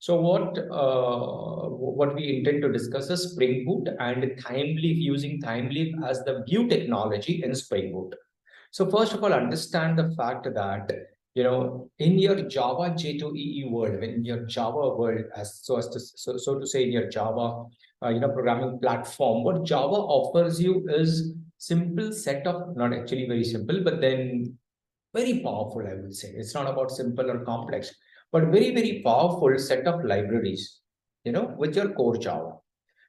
So what we intend to discuss is Spring Boot and ThymeLeaf, using ThymeLeaf as the view technology in Spring Boot. So first of all, understand the fact that in your Java J2EE world, in your Java world, so to say, in your Java programming platform, what Java offers you is simple set of, not actually very simple, but then very powerful, I would say. It's not about simple or complex, but very, very powerful set of libraries, with your core Java.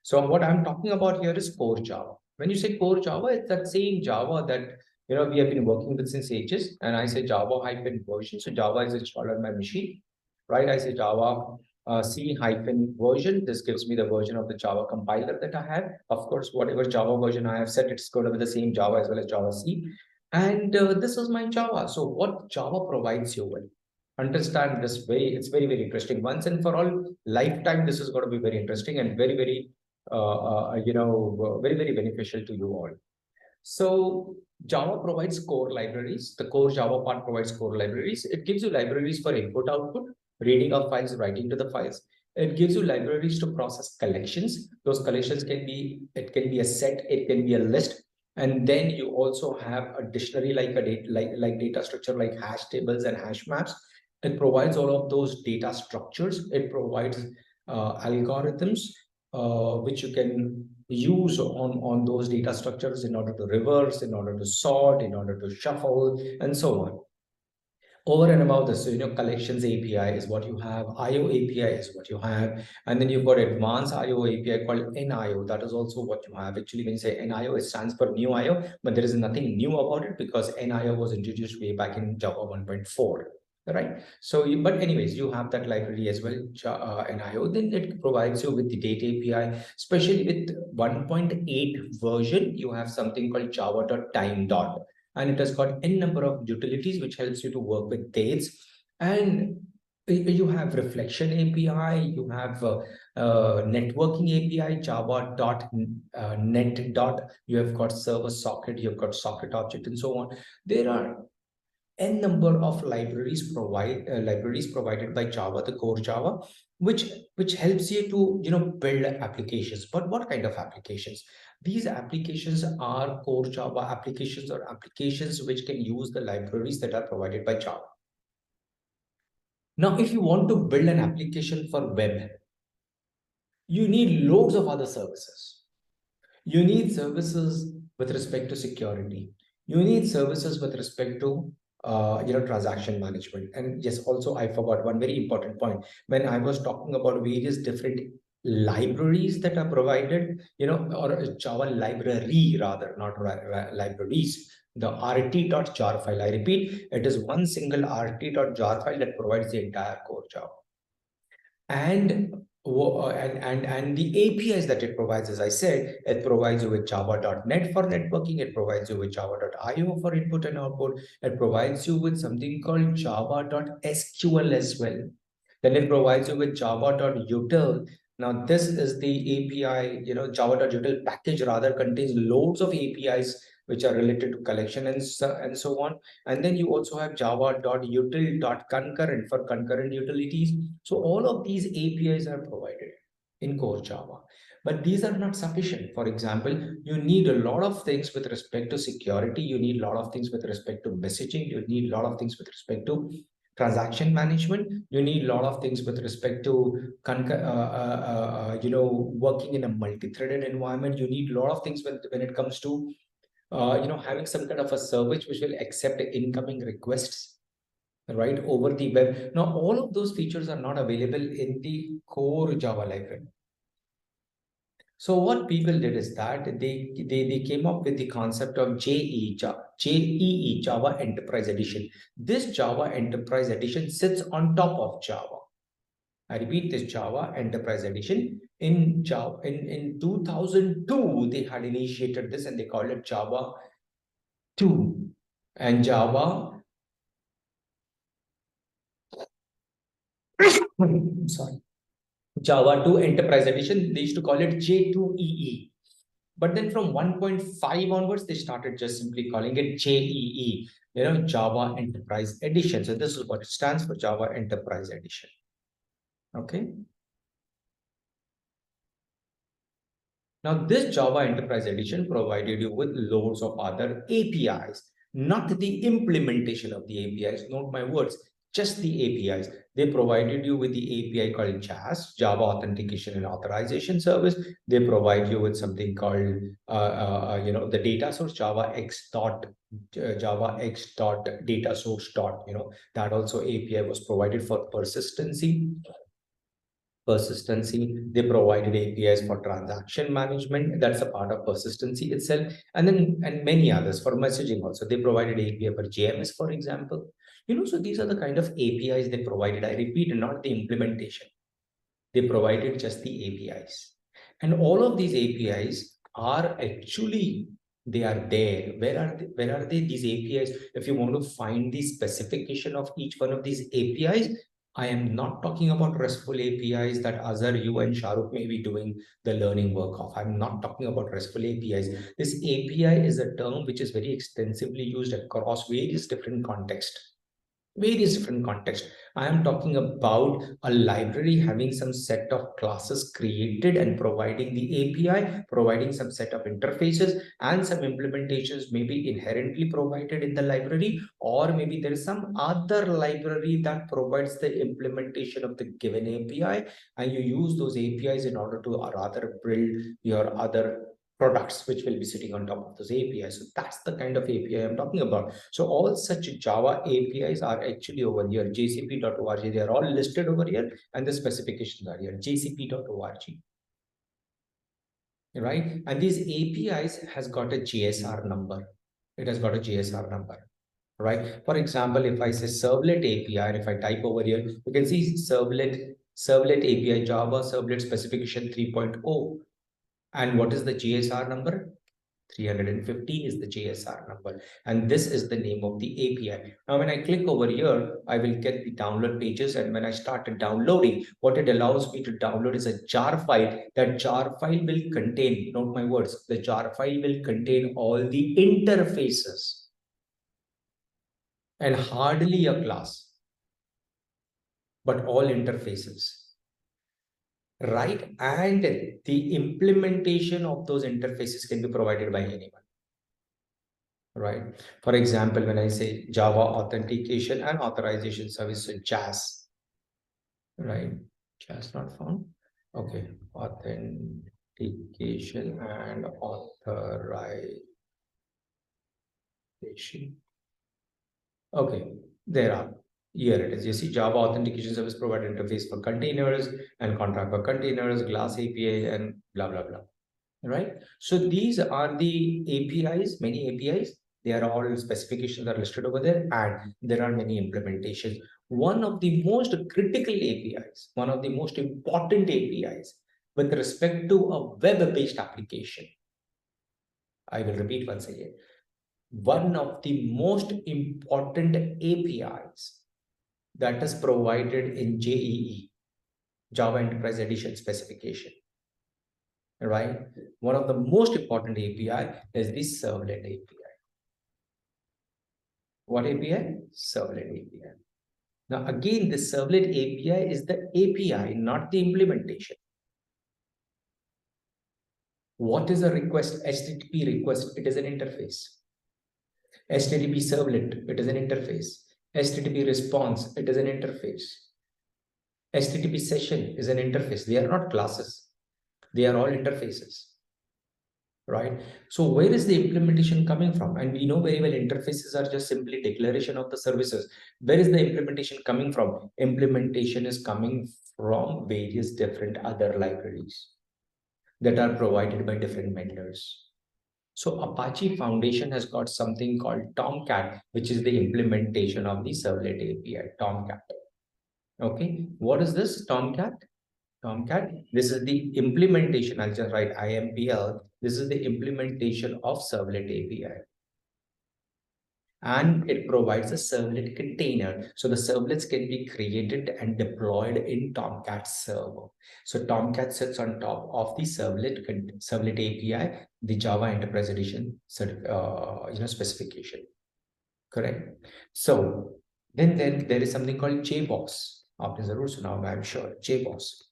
So what I'm talking about here is core Java. When you say core Java, it's that same Java that we have been working with since ages. And I say Java hyphen version. So Java is installed on my machine, right? I say Java C hyphen version. This gives me the version of the Java compiler that I have. Of course, whatever Java version I have set, it's going to be the same Java as well as Java C. And this is my Java. So what Java provides you with? Understand this way. It's very, very interesting. Once and for all, lifetime, this is going to be very interesting and very, very, very, very beneficial to you all. So Java provides core libraries. The core Java part provides core libraries. It gives you libraries for input, output, reading of files, writing to the files. It gives you libraries to process collections. Those collections it can be a set, it can be a list. And then you also have a dictionary like like data structure, like hash tables and hash maps. It provides all of those data structures. It provides algorithms which you can use on those data structures in order to reverse, in order to sort, in order to shuffle, and so on. Over and above this, so, collections API is what you have, IO API is what you have, and then you've got advanced IO API called NIO. That is also what you have. Actually, when you say NIO, it stands for new IO, but there is nothing new about it because NIO was introduced way back in Java 1.4. Right. So, but anyways, you have that library as well, NIO. Then it provides you with the data API, especially with 1.8 version. You have something called java.time. And it has got n number of utilities which helps you to work with dates. And you have reflection API, you have networking API, java.net. You have got server socket, you've got socket object, and so on. There are n number of libraries provided by Java, the core Java, which helps you to build applications. But what kind of applications? These applications are core Java applications, or applications which can use the libraries that are provided by Java. Now, if you want to build an application for web, you need loads of other services. You need services with respect to security. You need services with respect to transaction management. And yes, also I forgot one very important point. When I was talking about various different libraries that are provided, or a Java library rather, not libraries. The rt.jar file, I repeat, it is one single rt.jar file that provides the entire core Java. And the APIs that it provides, as I said, it provides you with java.net for networking, it provides you with java.io for input and output, it provides you with something called java.sql as well. Then it provides you with java.util. Now this is the API, java.util package rather contains loads of APIs which are related to collection and so on. And then you also have java.util.concurrent for concurrent utilities. So all of these APIs are provided in core Java. But these are not sufficient. For example, you need a lot of things with respect to security. You need a lot of things with respect to messaging. You need a lot of things with respect to transaction management. You need a lot of things with respect to working in a multi-threaded environment. You need a lot of things when it comes to having some kind of a service which will accept incoming requests, right, over the web. Now, all of those features are not available in the core Java library. So what people did is that they came up with the concept of JEE, Java Enterprise Edition. This Java Enterprise Edition sits on top of Java. I repeat, this Java Enterprise Edition. In 2002, they had initiated this and they called it Java 2. And Java, sorry, Java 2 Enterprise Edition, they used to call it J2EE. But then from 1.5 onwards, they started just simply calling it JEE, Java Enterprise Edition. So this is what it stands for, Java Enterprise Edition. Okay. Now, this Java Enterprise Edition provided you with loads of other APIs, not the implementation of the APIs. Note my words, just the APIs. They provided you with the API called JAS, Java Authentication and Authorization Service. They provide you with something called, the data source Java X dot data source dot, that also API was provided for persistency. They provided APIs for transaction management. That's a part of persistency itself. And many others for messaging also. They provided API for JMS, for example. So these are the kind of APIs they provided. I repeat, not the implementation. They provided just the APIs. And all of these APIs are actually, they are there. Where are they? These APIs, if you want to find the specification of each one of these APIs, I am not talking about RESTful APIs that Azhar, you and Shahrukh may be doing the learning work of. I'm not talking about RESTful APIs. This API is a term which is very extensively used across various different contexts. I am talking about a library having some set of classes created and providing the API, providing some set of interfaces and some implementations may be inherently provided in the library, or maybe there is some other library that provides the implementation of the given API, and you use those APIs in order to rather build your other products which will be sitting on top of those APIs. So that's the kind of API I'm talking about. So all such Java APIs are actually over here, jcp.org. They are all listed over here and the specifications are here, jcp.org. Right? And these APIs has got a JSR number. It has got a JSR number. Right? For example, if I say servlet API, and if I type over here, you can see servlet API Java servlet specification 3.0. And what is the JSR number? 315 is the JSR number, and this is the name of the API. Now, when I click over here, I will get the download pages, and when I started downloading, what it allows me to download is a jar file. That jar file will contain, note my words, the jar file will contain all the interfaces and hardly a class, but all interfaces. Right, and the implementation of those interfaces can be provided by anyone. Right. For example, when I say Java authentication and authorization service, so JAS, right? JAS not found. Okay. Authentication and authorization. Okay. There are. Here it is. You see Java authentication service provider interface for containers and contract for containers, glass API, and blah, blah, blah. Right? So these are the APIs, many APIs. They are all specifications are listed over there, and there are many implementations. One of the most critical APIs, one of the most important APIs with respect to a web-based application. I will repeat once again. One of the most important APIs that is provided in JEE, Java Enterprise Edition specification, right? One of the most important API is the servlet API. What API? Servlet API. Now, again, the servlet API is the API, not the implementation. What is a request? HTTP request, it is an interface. HTTP servlet, it is an interface. HTTP response, it is an interface. HTTP session is an interface. They are not classes. They are all interfaces. Right? So where is the implementation coming from? And we know very well interfaces are just simply declaration of the services. Where is the implementation coming from? Implementation is coming from various different other libraries that are provided by different vendors. So Apache Foundation has got something called Tomcat, which is the implementation of the servlet API, Tomcat. Okay, what is this Tomcat? Tomcat, this is the implementation. I'll just write IMPL. This is the implementation of servlet API. And it provides a servlet container. So the servlets can be created and deployed in Tomcat server. So Tomcat sits on top of the servlet API, the Java Enterprise Edition specification. Correct. So then there is something called JBoss. आपने जरूर सुना होगा, I'm sure, JBoss.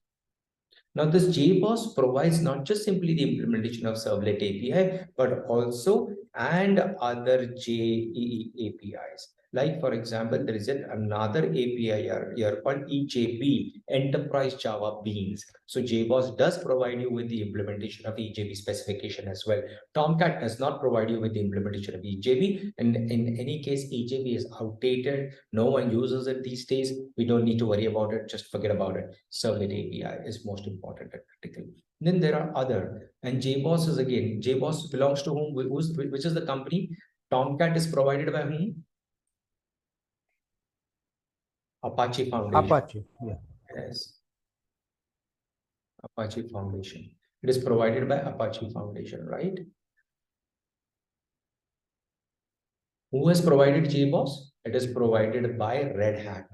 Now, this JBoss provides not just simply the implementation of servlet API, but also and other JEE APIs. Like, for example, there is another API here called EJB, Enterprise Java Beans. So JBoss does provide you with the implementation of EJB specification as well. Tomcat does not provide you with the implementation of EJB. And in any case, EJB is outdated. No one uses it these days. We don't need to worry about it. Just forget about it. Servlet API is most important and critical. Then there are other, and JBoss is again, JBoss belongs to whom? Which is the company? Tomcat is provided by whom? Apache Foundation. Apache, yeah. Yes, Apache Foundation. It is provided by Apache Foundation, right? Who has provided JBoss? It is provided by Red Hat.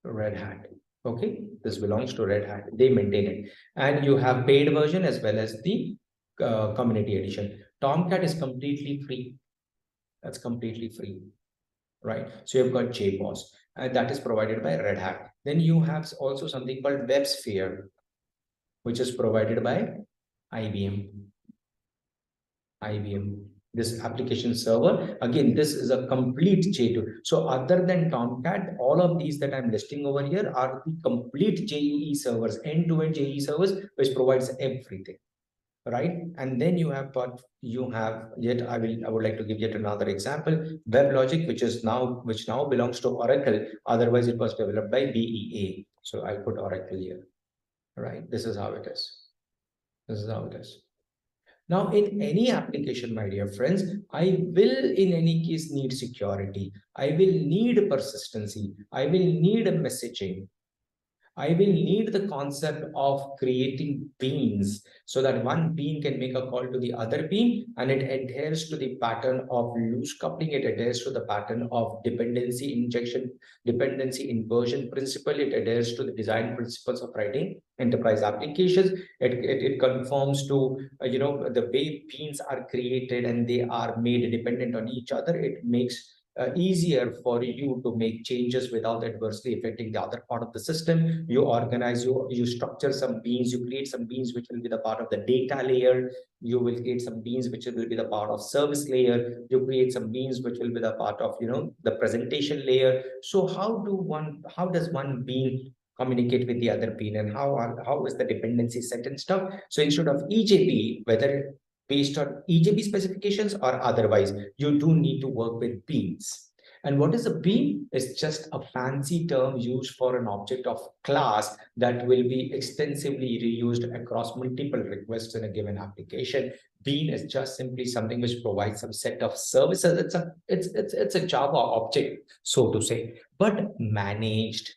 Red Hat. Okay, this belongs to Red Hat. They maintain it. And you have paid version as well as the community edition. Tomcat is completely free. That's completely free, right? So you've got JBoss, and that is provided by Red Hat. Then you have also something called WebSphere, which is provided by IBM. This application server, again, this is a complete J2. So other than Tomcat, all of these that I'm listing over here are the complete JEE servers, end-to-end JEE servers, which provides everything, right? And then you have yet, I would like to give yet another example, WebLogic, which now belongs to Oracle. Otherwise, it was developed by BEA. So I'll put Oracle here, right? This is how it is. This is how it is. Now, in any application, my dear friends, I will in any case need security. I will need persistency. I will need messaging. I will need the concept of creating beans so that one bean can make a call to the other bean and it adheres to the pattern of loose coupling. It adheres to the pattern of dependency injection, dependency inversion principle. It adheres to the design principles of writing enterprise applications. It conforms to, the way beans are created and they are made dependent on each other. It makes easier for you to make changes without adversely affecting the other part of the system. You organize, you structure some beans, you create some beans which will be the part of the data layer. You will create some beans which will be the part of service layer. You create some beans which will be the part of, the presentation layer. So how does one bean communicate with the other bean, and how is the dependency set and stuff? So instead of EJP, whether based on EJB specifications or otherwise, you do need to work with beans. And what is a bean? It's just a fancy term used for an object of class that will be extensively reused across multiple requests in a given application. Bean is just simply something which provides some set of services. It's a Java object, so to say, but managed.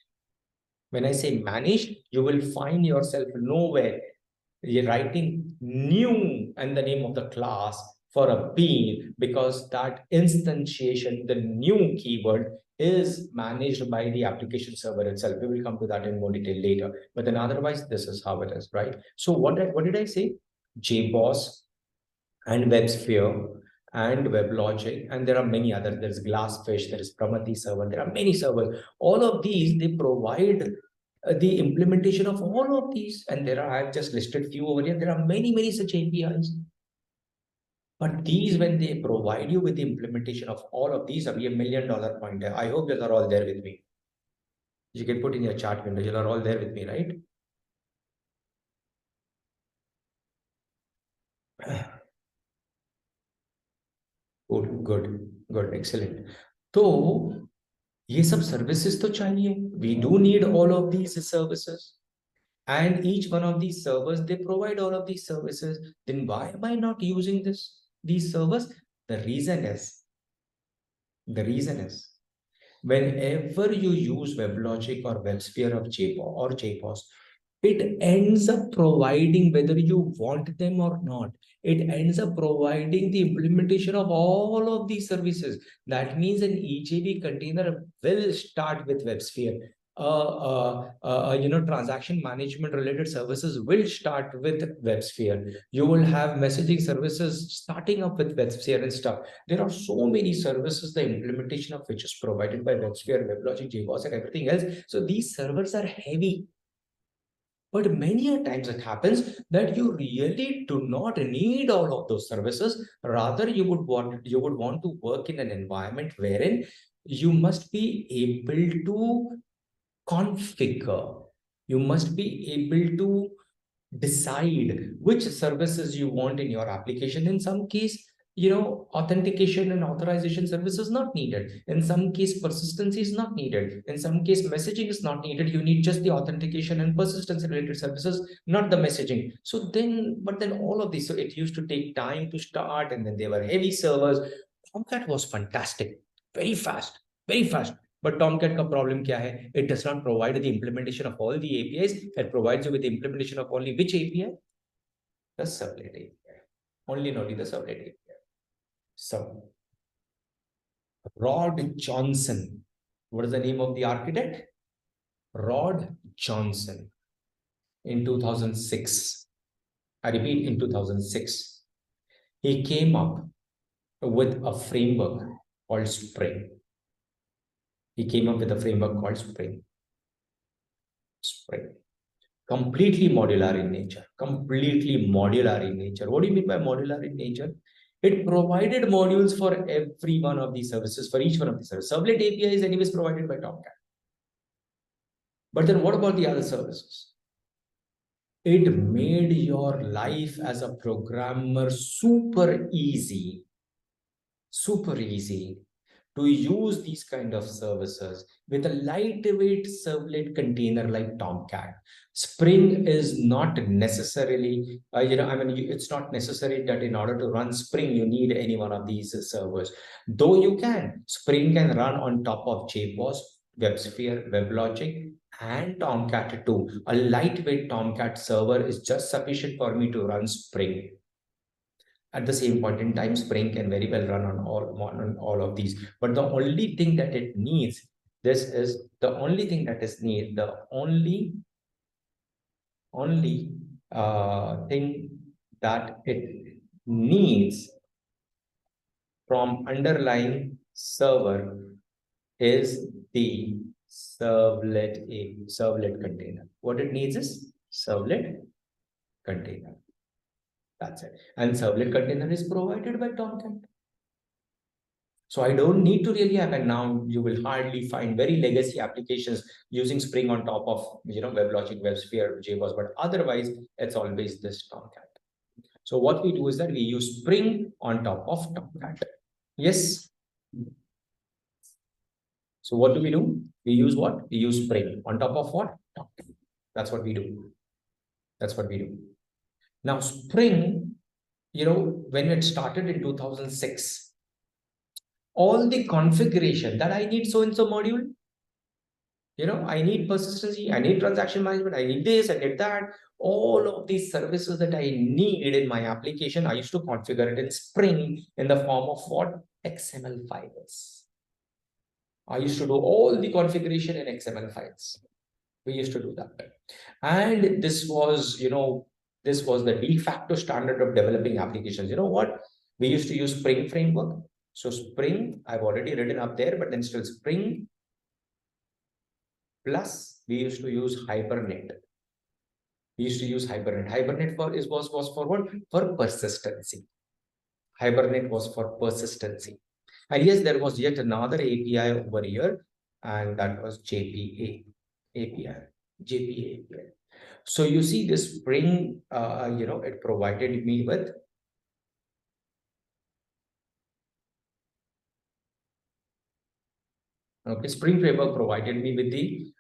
When I say managed, you will find yourself nowhere you're writing new and the name of the class for a bean, because that instantiation, the new keyword, is managed by the application server itself. We will come to that in more detail later. But then otherwise, this is how it is, right? So what did I say? JBoss and WebSphere and WebLogic, and there are many others. There's Glassfish, there is Pramati server, there are many servers. All of these, they provide the implementation of all of these, and I've just listed few over here. There are many such APIs. But these, when they provide you with the implementation of all of these, are a $1 million pointer. I hope you are all there with me. You can put in your chat window. You are all there with me, right? Good, excellent. So ये सब services तो चाहिए. We do need all of these services. And each one of these servers, they provide all of these services. Then why am I not using these servers? The reason is, whenever you use WebLogic or WebSphere of JBoss, it ends up providing, whether you want them or not, it ends up providing the implementation of all of these services. That means an EJB container will start with WebSphere. transaction management related services will start with WebSphere. You will have messaging services starting up with WebSphere and stuff. There are so many services, the implementation of which is provided by WebSphere, WebLogic, JBoss, and everything else. So these servers are heavy. But many a times it happens that you really do not need all of those services. Rather, you would want to work in an environment wherein you must be able to configure. You must be able to decide which services you want in your application. In some case, authentication and authorization service is not needed. In some case, persistency is not needed. In some case, messaging is not needed. You need just the authentication and persistence related services, not the messaging. But then all of these, so it used to take time to start, and then there were heavy servers. Tomcat was fantastic, very fast, very fast. But Tomcat का problem क्या है? It does not provide the implementation of all the APIs. It provides you with the implementation of only which API? The servlet API. Only the servlet API. So, Rod Johnson. What is the name of the architect? Rod Johnson. In 2006. I repeat, in 2006. He came up with a framework called Spring. He came up with a framework called Spring. Completely modular in nature. Completely modular in nature. What do you mean by modular in nature? It provided modules for every one of these services, for each one of these services. Servlet API is anyways provided by Tomcat. But then what about the other services? It made your life as a programmer super easy to use these kind of services with a lightweight servlet container like Tomcat. Spring is not necessarily, it's not necessary that in order to run Spring, you need any one of these servers. Though you can, Spring can run on top of JBoss, WebSphere, WebLogic, and Tomcat too. A lightweight Tomcat server is just sufficient for me to run Spring. At the same point in time, Spring can very well run on all of these. But the only thing that it needs, the only thing that it needs from underlying server is the servlet container. What it needs is servlet container. That's it. And servlet container is provided by Tomcat. So I don't need to really have, and now you will hardly find very legacy applications using Spring on top of, WebLogic, WebSphere, JBoss, but otherwise it's always this Tomcat. So what we do is that we use Spring on top of Tomcat. Yes. So what do? We use what? We use Spring on top of what? Tomcat. That's what we do. Now, Spring, when it started in 2006, all the configuration that I need so-and-so module, I need persistency, I need transaction management, I need this, I need that. All of these services that I need in my application, I used to configure it in Spring in the form of what? XML files. I used to do all the configuration in XML files. We used to do that. And this was the de facto standard of developing applications. You know what? We used to use Spring framework. So Spring, I've already written up there, but then still Spring plus we used to use Hibernate. Hibernate was for what? For persistency. Hibernate was for persistency. And yes, there was yet another API over here, and that was JPA API. So you see this Spring, it provided me with Spring Framework provided me with the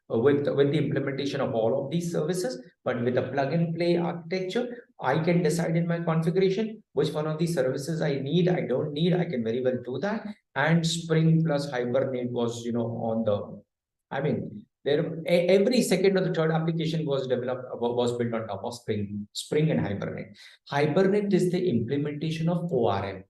implementation of all of these services, but with a plug and play architecture, I can decide in my configuration which one of these services I need, I don't need. I can very well do that. And Spring plus Hibernate was, every second or the third application was built on top of Spring and Hibernate. Hibernate is the implementation of ORM.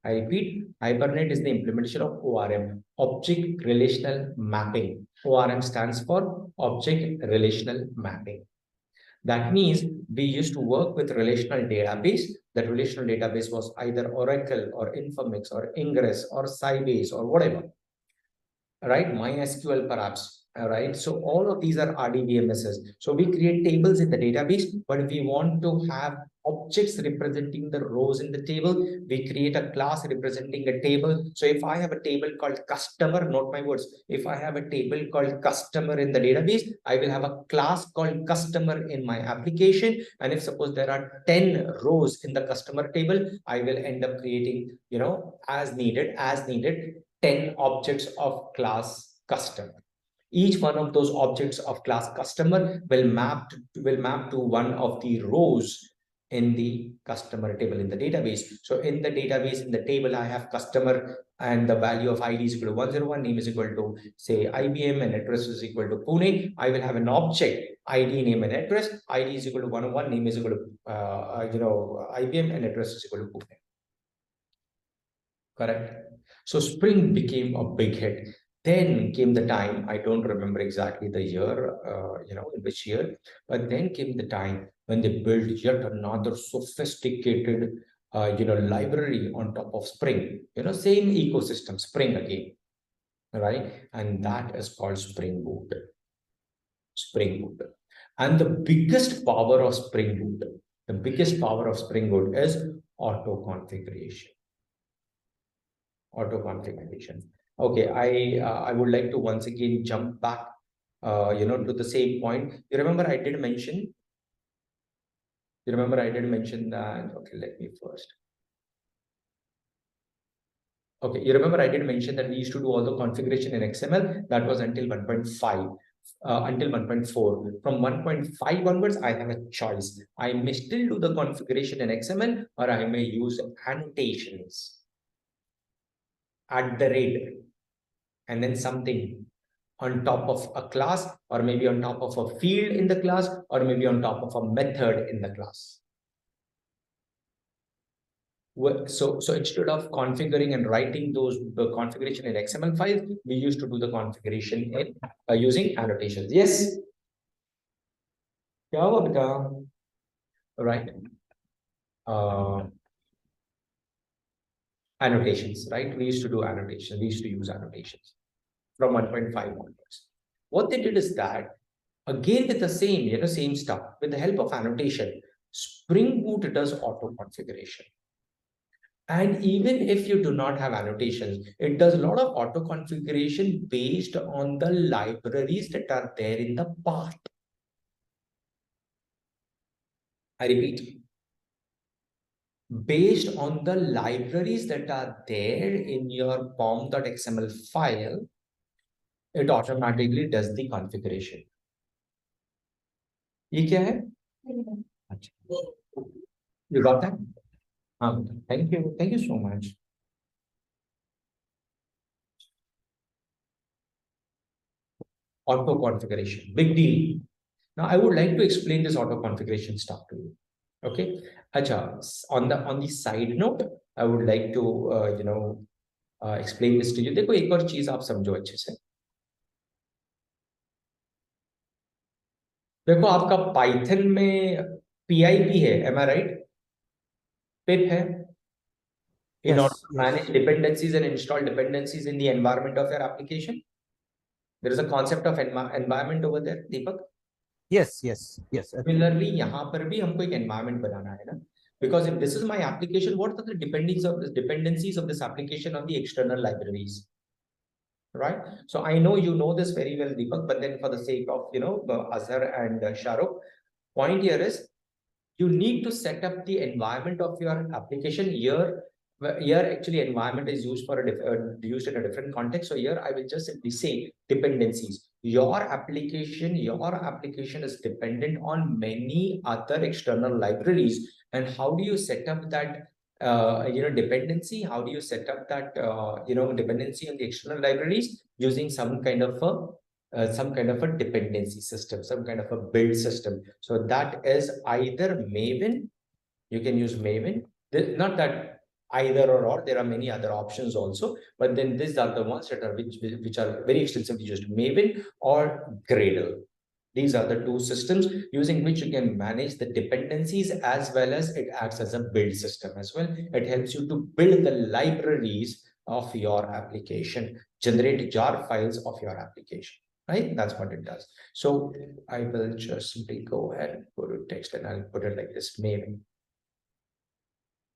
I repeat, Hibernate is the implementation of ORM, Object Relational Mapping. ORM stands for Object Relational Mapping. That means we used to work with relational database. That relational database was either Oracle or Informix or Ingress or Sybase or whatever, right? MySQL perhaps, right? So all of these are RDBMSs. So we create tables in the database, but we want to have objects representing the rows in the table. We create a class representing a table. So if I have a table called customer, note my words, if I have a table called customer in the database, I will have a class called customer in my application. And if suppose there are 10 rows in the customer table, I will end up creating, as needed, 10 objects of class customer. Each one of those objects of class customer will map to one of the rows in the customer table in the database. So in the database, in the table, I have customer and the value of ID is equal to 101, name is equal to say IBM and address is equal to Pune. I will have an object ID, name and address. ID is equal to 101, name is equal to IBM and address is equal to Pune. Correct. So Spring became a big hit. Then came the time, I don't remember exactly the year, in which year, but then came the time when they built yet another sophisticated, library on top of Spring, same ecosystem, Spring again, right? And that is called Spring Boot. Spring Boot. And the biggest power of Spring Boot is auto configuration. Okay, I would like to once again jump back, to the same point. You remember I did mention that. Okay, let me first. Okay, you remember I did mention that we used to do all the configuration in XML. That was until 1.5. Until 1.4. From 1.5 onwards, I have a choice. I may still do the configuration in XML, or I may use annotations at the rate, and then something on top of a class, or maybe on top of a field in the class, or maybe on top of a method in the class. So instead of configuring and writing the configuration in XML files, we used to do the configuration in using annotations. Yes. Right. Annotations, right? We used to do annotations. We used to use annotations from 1.5 onwards. What they did is that, again with the same stuff, with the help of annotation, Spring Boot does auto configuration. And even if you do not have annotations, it does a lot of auto configuration based on the libraries that are there in the path. I repeat, based on the libraries that are there in your pom.xml file, it automatically does the configuration. ये क्या है? You got that? Thank you so much. Auto configuration, big deal. Now I would like to explain this auto configuration stuff to you. Okay, Acha, on the side note, I would like to explain this to you. देखो एक और चीज आप समझो अच्छे से. देखो आपका पाइथन में PIP है, am I right? PIP है. In order to manage dependencies and install dependencies in the environment of your application. There is a concept of environment over there, Deepak. Yes. Similarly, यहाँ पर भी हमको एक environment बनाना है ना. Because if this is my application, what are the dependencies of this application on the external libraries? Right? So I know you know this very well, Deepak, but then for the sake of, Azhar and Shahrukh, point here is you need to set up the environment of your application here. Here actually environment is used for used in a different context. So here I will just simply say dependencies. Your application is dependent on many other external libraries. And how do you set up that dependency? How do you set up that dependency on the external libraries? Using some kind of a dependency system, some kind of a build system. So that is either Maven. You can use Maven. Not that either or. There are many other options also, but then these are the ones that are which are very extensively used, Maven or Gradle. These are the two systems using which you can manage the dependencies, as well as it acts as a build system as well. It helps you to build the libraries of your application, generate jar files of your application, right? That's what it does. So I will just simply go ahead and go to text, and I'll put it like this, Maven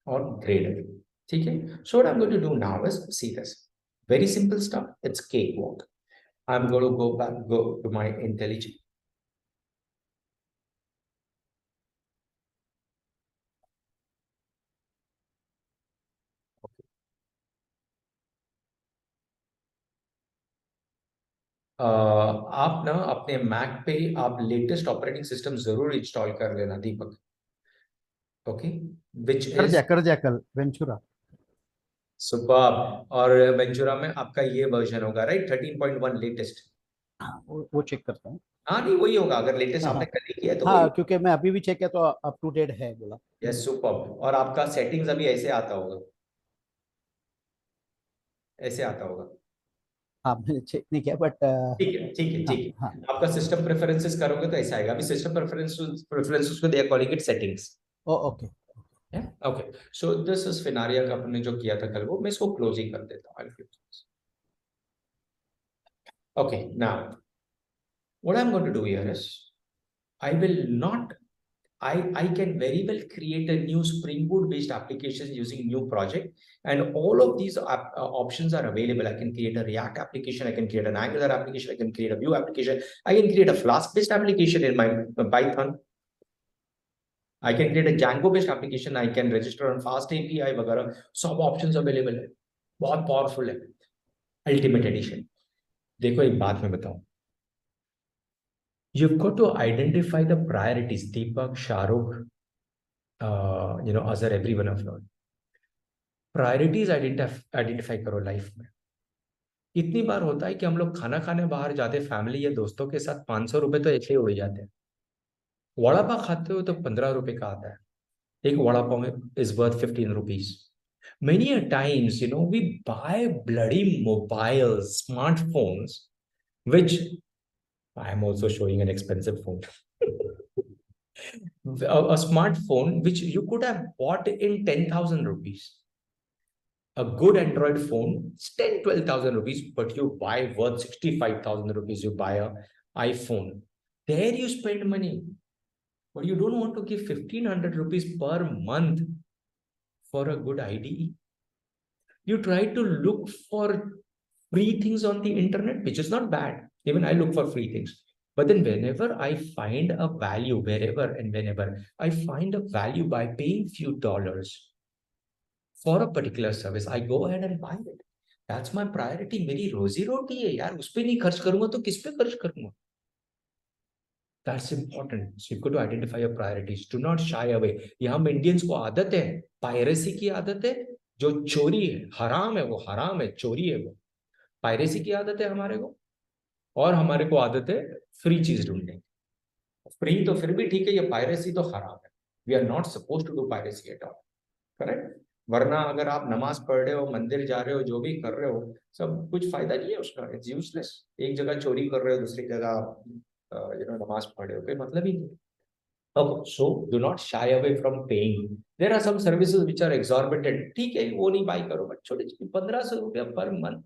or Gradle. Okay. So what I'm going to do now is see this. Very simple stuff. It's cakewalk. I'm going to go to my IntelliJ. आप ना अपने Mac पे आप latest operating system जरूर install कर लेना दीपक. Okay. Which is कर दिया कल वेंचुरा. सुपर. और वेंचुरा में आपका ये वर्जन होगा, राइट? 13.1 लेटेस्ट. वो चेक करता हूँ. हाँ नहीं, वही होगा. अगर लेटेस्ट हाँ आपने कल ही किया तो वही. हाँ, क्योंकि मैं अभी भी चेक किया तो अप टू डेट है बोला. Yes, super. और आपका सेटिंग्स अभी ऐसे आता होगा, ऐसे आता होगा. हाँ, मैंने चेक नहीं किया बट ठीक है, ठीक है, हाँ ठीक है. हाँ. आपका सिस्टम प्रेफरेंसेस करोगे तो ऐसा आएगा. अभी सिस्टम प्रेफरेंसेस को they are calling it settings. Okay. Okay. So this is फिनारिया का हमने जो किया था कल, वो मैं इसको क्लोज ही कर देता हूँ. Okay. Now what I'm going to do here is I will not I can very well create a new Spring Boot based application using new project, and all of these options are available. I can create a React application, I can create an Angular application, I can create a Vue application, I can create a Flask based application in my Python. I can create a Django based application, I can register on Fast API वगैरह सब options available है. बहुत powerful है. Ultimate edition. देखो एक बात मैं बताऊं. You've got to identify the priorities. Deepak, Shahrukh, Azhar, everyone of you. Priorities identify करो लाइफ में. इतनी बार होता है कि हम लोग खाना खाने बाहर जाते, फैमिली या दोस्तों के साथ, 500 रुपए तो ऐसे ही उड़ जाते हैं. वड़ा पाव खाते हो तो 15 रुपए का आता है. एक vada pav is worth 15 rupees. Many a times, we buy bloody mobiles, smartphones, which I am also showing an expensive phone. A smartphone which you could have bought in 10,000 rupees. A good Android phone is 10,000-12,000 rupees, but you buy worth 65,000 rupees. You buy a iPhone. There you spend money. But you don't want to give 1,500 rupees per month for a good IDE. You try to look for free things on the internet, which is not bad. Even I look for free things. But then whenever I find a value, wherever and whenever I find a value by paying few dollars for a particular service, I go ahead and buy it. That's my priority. मेरी रोजी रोटी है यार, उस पे नहीं खर्च करूंगा तो किस पे खर्च करूंगा? That's important. So you've got to identify your priorities. Do not shy away. ये हम इंडियंस को आदत है, पायरेसी की आदत है, जो चोरी है, हराम है, वो हराम है, चोरी है वो. पायरेसी की आदत है हमारे को, और हमारे को आदत है फ्री चीज ढूंढने. फ्री तो फिर भी ठीक है, ये पायरेसी तो हराम है. We are not suppose to do piracy at all. Correct. वरना अगर आप नमाज पढ़ रहे हो, मंदिर जा रहे हो, जो भी कर रहे हो, सब कुछ फायदा नहीं है उसका. It's useless. एक जगह चोरी कर रहे हो, दूसरी जगह नमाज पढ़ रहे हो, कोई मतलब ही नहीं. Okay, so do not shy away from paying. There are some services which are exorbitant. ठीक है, वो नहीं बाई करो, बट छोटे 1,500 रुपया पर मंथ,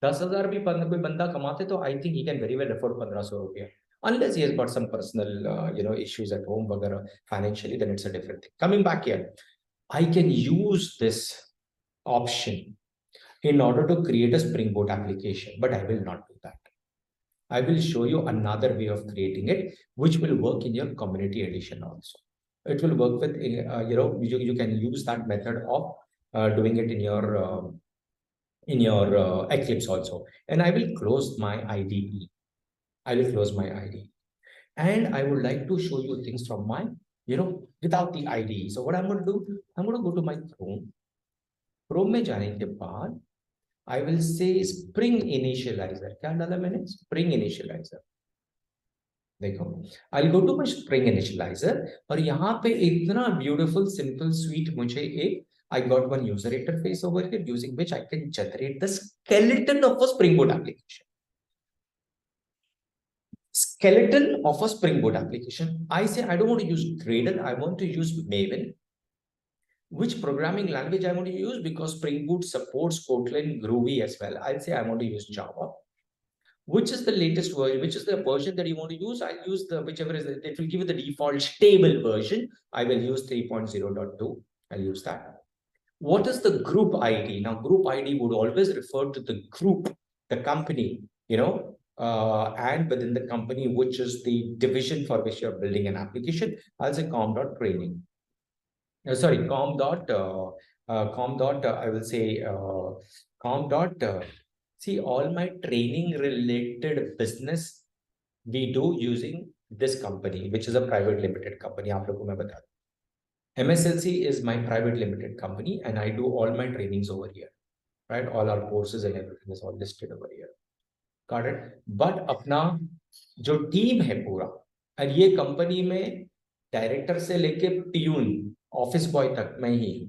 10,000 भी कोई बंदा कमाते तो I think he can very well afford 1,500 रुपया. Unless he has got some personal issues at home वगैरह financially, then it's a different thing. Coming back here, I can use this option in order to create a Spring Boot application, but I will not do that. I will show you another way of creating it, which will work in your community edition also. It will work with, you can use that method of doing it in your Eclipse also. And I will close my IDE. I will close my IDE. And I would like to show you things from my, without the IDE. So what I'm going to do, I'm going to go to my Chrome. Chrome में जाने के बाद I will say Spring Initializer. क्या डाला मैंने? Spring Initializer. देखो, I'll go to my Spring Initializer और यहाँ पे इतना beautiful, simple, sweet मुझे एक I got one user interface over here using which I can generate the skeleton of a Spring Boot application. Skeleton of a Spring Boot application. I say I don't want to use Gradle. I want to use Maven. Which programming language I want to use, because Spring Boot supports Kotlin, Groovy as well. I'll say I want to use Java. Which is the latest version? Which is the version that you want to use? I'll use the whichever is it will give you the default stable version. I will use 3.0.2. I'll use that. What is the group ID? Now, group ID would always refer to the group, the company, and within the company, which is the division for which you're building an application. I'll say com.training. Sorry, I will say com dot. See, all my training related business we do using this company, which is a private limited company. आप लोगों को मैं बता दूं. MSLC is my private limited company, and I do all my trainings over here, right? All our courses and everything is all listed over here. Got it? But अपना जो team है पूरा, और ये कंपनी में डायरेक्टर से लेके peon office boy तक मैं ही हूँ.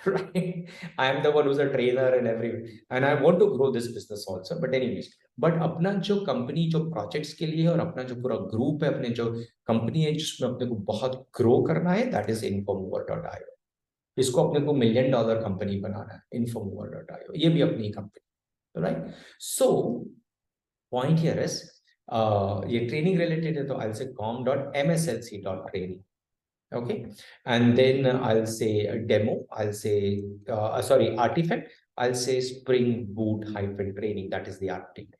Right? I am the one who's a trainer and everything, and I want to grow this business also. But anyways, but अपना जो कंपनी जो प्रोजेक्ट्स के लिए है और अपना जो पूरा ग्रुप है, अपने जो कंपनी है जिसमें अपने को बहुत ग्रो करना है, दैट इज infomover.io. इसको अपने को $1 million कंपनी बनाना है, infomover.io. ये भी अपनी company, right? So point here is ये ट्रेनिंग रिलेटेड है, तो आई विल से com.mslc.training. Okay, and then I'll say a demo, I'll say sorry, artifact, I'll say Spring Boot -training. That is the artifact.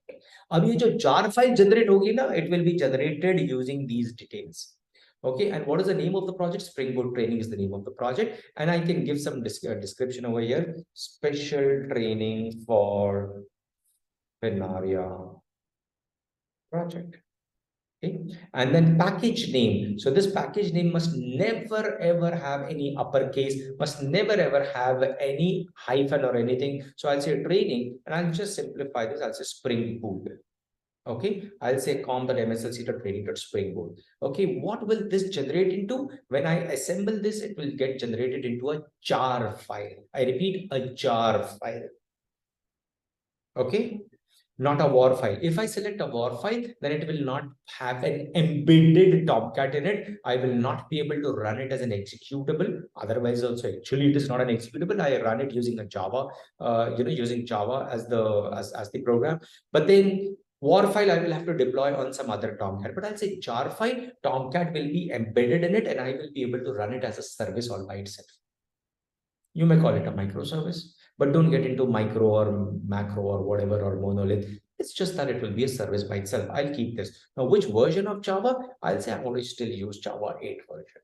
अब ये जो jar file generate होगी ना, it will be generated using these details. Okay, and what is the name of the project? Spring Boot training is the name of the project, and I can give some description over here. Special training for Venaria project. Okay, and then package name. So this package name must never ever have any uppercase, must never ever have any hyphen or anything. So I'll say training, and I'll just simplify this. I'll say Spring Boot. Okay, I'll say com.mslc.training.springboot. Okay, what will this generate into? When I assemble this, it will get generated into a jar file. I repeat, a jar file. Okay, not a war file. If I select a war file, then it will not have an embedded Tomcat in it. I will not be able to run it as an executable. Otherwise, also actually it is not an executable. I run it using a Java, using Java as the program. But then war file I will have to deploy on some other Tomcat. But I'll say jar file, Tomcat will be embedded in it, and I will be able to run it as a service all by itself. You may call it a microservice, but don't get into micro or macro or whatever or monolith. It's just that it will be a service by itself. I'll keep this. Now, which version of Java? I'll say I'm going to still use Java 8 version.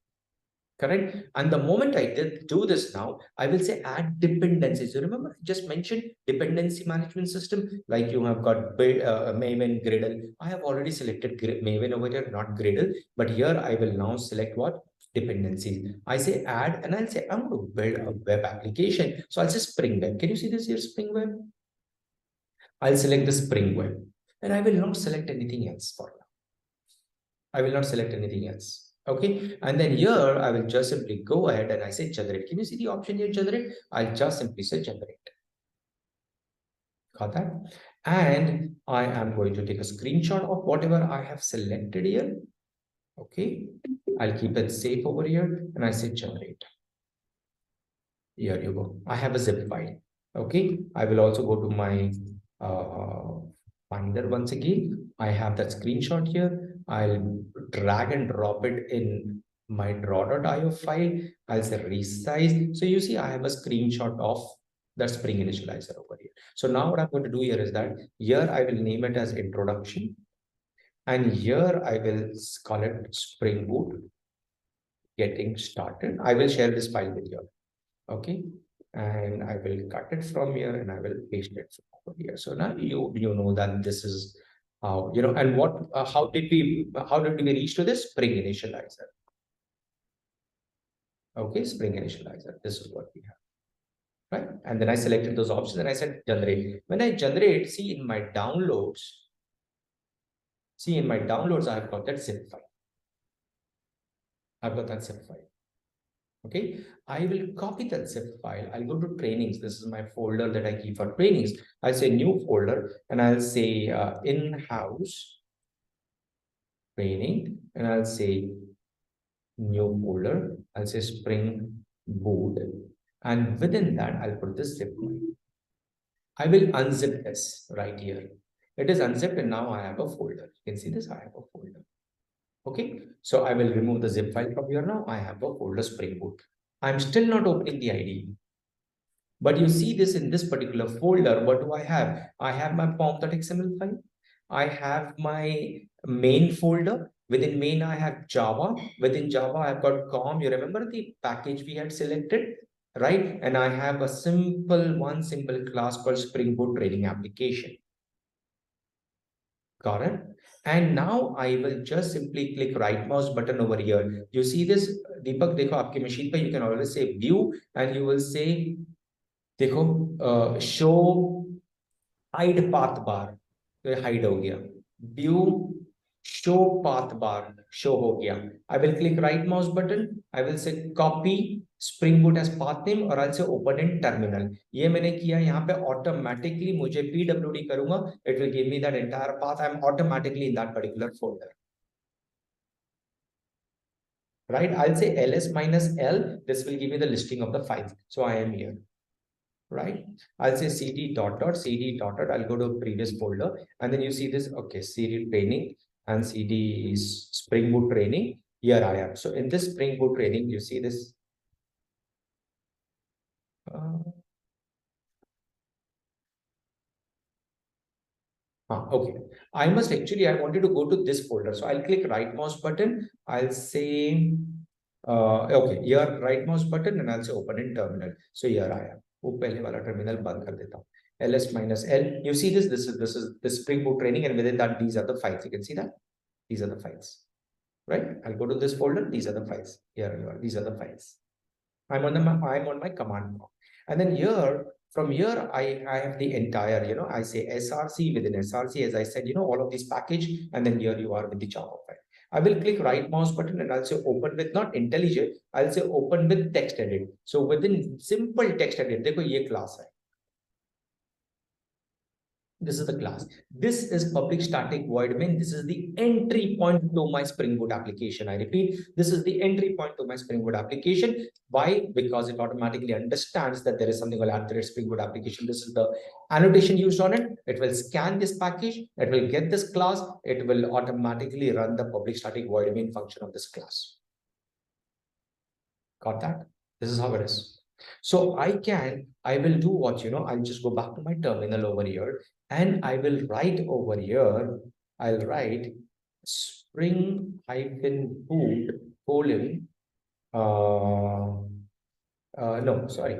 Correct? And the moment I do this now, I will say add dependencies. You remember I just mentioned dependency management system, like you have got Maven, Gradle. I have already selected Maven over here, not Gradle, but here I will now select what? Dependencies. I say add, and I'll say I'm going to build a web application. So I'll say Spring Web. Can you see this here, Spring Web? I'll select the Spring Web, and I will not select anything else for now. I will not select anything else. Okay, and then here I will just simply go ahead and I say generate. Can you see the option here, generate? I'll just simply say generate. Got that? And I am going to take a screenshot of whatever I have selected here. Okay, I'll keep it safe over here, and I say generate. Here you go. I have a zip file. Okay, I will also go to my Finder once again. I have that screenshot here. I'll drag and drop it in my draw.io file. I'll say resize. So you see, I have a screenshot of the Spring initializer over here. So now what I'm going to do here is that here I will name it as introduction. And here I will call it Spring Boot getting started. I will share this file with you. Okay. And I will cut it from here and I will paste it over here. So now you know that this is how, and what, how did we reach to this? Spring initializer. Okay, Spring initializer. This is what we have. Right. And then I selected those options and I said generate. When I generate, see in my downloads, I've got that zip file. Okay, I will copy that zip file. I'll go to trainings. This is my folder that I keep for trainings. I'll say new folder and I'll say in-house training and I'll say new folder. I'll say Spring Boot. And within that, I'll put this zip file. I will unzip this right here. It is unzipped and now I have a folder. You can see this, I have a folder. Okay, so I will remove the zip file from here now. I have a folder Spring Boot. I'm still not opening the IDE. But you see this in this particular folder. What do I have? I have my pom.xml file. I have my main folder. Within main, I have Java. Within Java, I've got COM. You remember the package we had selected, right? And I have a simple class called Spring Boot training application. Got it? And now I will just simply click right mouse button over here. You see this, Deepak, dekho, aapki machine pe you can always say view and you will say, देखो show hide path bar, तो ये hide हो गया. View show path bar show हो गया. I will click right mouse button. I will say copy Spring Boot as path name और I से open in terminal. ये मैंने किया. यहाँ पे ऑटोमेटिकली मुझे पीडब्ल्यूडी करूंगा. It will give me that entire path. I am automatically in that particular folder. Right, I'll say ls minus l. This will give me the listing of the files. So I am here. Right, I'll say cd dot dot cd dot dot. I'll go to previous folder and then you see this. Okay, cd training and cd is Spring Boot training. Here I am. So in this Spring Boot training, you see this. Okay, I must actually, I wanted to go to this folder. So I'll click right mouse button. I'll say, okay, here right mouse button and I'll say open in terminal. So here I am. वो पहले वाला terminal बंद कर देता हूँ. ls minus l. You see this? This is the Spring Boot training, and within that, these are the files. You can see that these are the files. Right? I'll go to this folder. These are the files. Here you are. These are the files. I'm on my command block. And then here, from here, I have the entire, I say src. Within src, as I said, all of these package, and then here you are with the Java file. I will click right mouse button and I'll say open with, not IntelliJ, I'll say open with text edit. So within simple text edit, देखो ये class है. This is the class. This is public static void main. This is the entry point to my Spring Boot application. I repeat, this is the entry point to my Spring Boot application. Why? Because it automatically understands that there is something called @Spring Boot application. This is the annotation used on it. It will scan this package. It will get this class. It will automatically run the public static void main function of this class. Got that? This is how it is. So I will do what, I'll just go back to my terminal over here and I will write over here, I'll write spring -boot colon, no, sorry,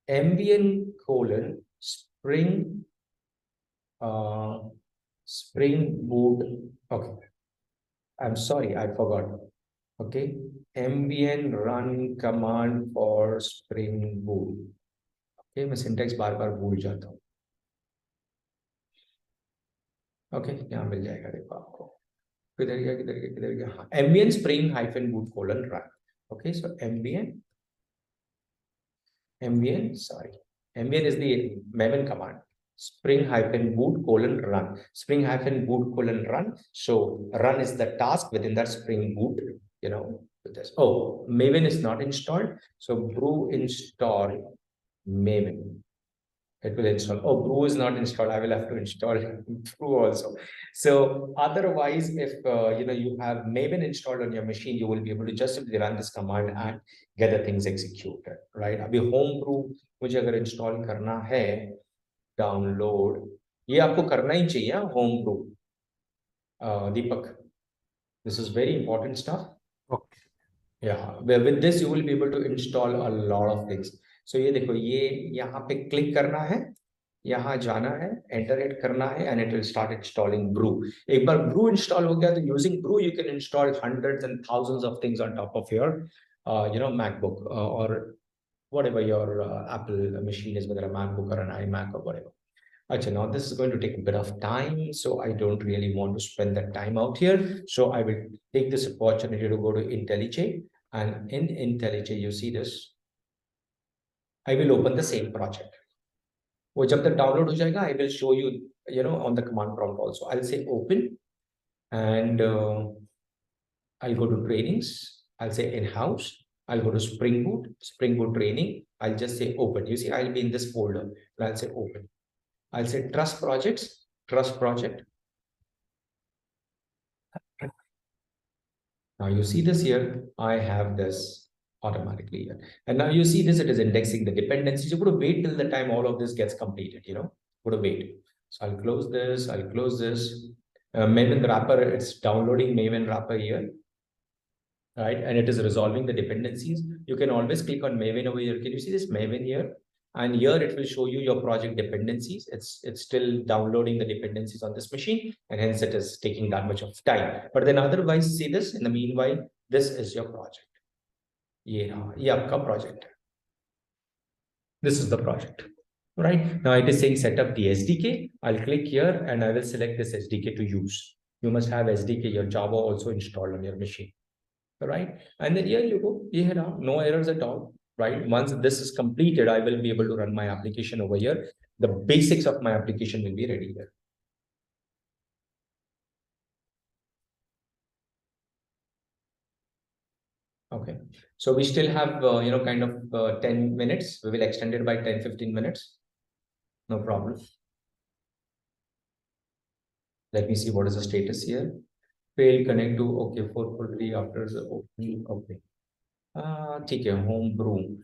ambient colon spring, spring boot. Okay. I'm sorry, I forgot. Okay, ambient run command for Spring Boot. Okay, मैं syntax बार-बार भूल जाता हूँ. Okay, यहाँ मिल जाएगा देखो आपको. किधर गया? हाँ, ambient spring -boot colon run. Okay, so ambient is the Maven command. Spring-boot colon run. Spring-boot colon run. So run is the task within that Spring Boot. With this. Oh, Maven is not installed. So brew install Maven. It will install. Oh, brew is not installed. I will have to install brew also. So otherwise, if you have Maven installed on your machine, you will be able to just simply run this command and get the things executed. Right? अभी home brew मुझे अगर install करना है, download. ये आपको करना ही चाहिए home brew. Deepak, this is very important stuff. Okay. Yeah, with this you will be able to install a lot of things. So ये देखो, ये यहाँ पे click करना है, यहाँ जाना है, enter it करना है, and it will start installing brew. एक बार brew install हो गया तो using brew you can install hundreds and thousands of things on top of your MacBook or whatever your Apple machine is, whether a MacBook or an iMac or whatever. Achha, now this is going to take a bit of time, so I don't really want to spend that time out here. So I will take this opportunity to go to IntelliJ. And in IntelliJ, you see this. I will open the same project. वो जब तक download हो जाएगा, I will show you, on the command prompt also. I'll say open, and I'll go to trainings. I'll say in-house. I'll go to Spring Boot training. I'll just say open. You see, I'll be in this folder, and I'll say open. I'll say trust project. Now you see this here, I have this automatically here. And now you see this, it is indexing the dependencies. You got to wait till the time all of this gets completed, got to wait. So I'll close this, Maven wrapper, it's downloading Maven wrapper here, right? And it is resolving the dependencies. You can always click on Maven over here. Can you see this Maven here? And here it will show you your project dependencies. It's still downloading the dependencies on this machine, and hence it is taking that much of time. But then otherwise, see this, in the meanwhile, this is your project. ये आपका project. This is the project. Right? Now it is saying set up the SDK. I'll click here and I will select this SDK to use. You must have SDK, your Java also installed on your machine. Right? And then here you go. Here now, no errors at all. Right? Once this is completed, I will be able to run my application over here. The basics of my application will be ready here. Okay. So we still have, kind of 10 minutes. We will extend it by 10-15 minutes. No problem. Let me see what is the status here. Fail connect to, okay, 443 after the opening. Okay. ठीक है, homebrew.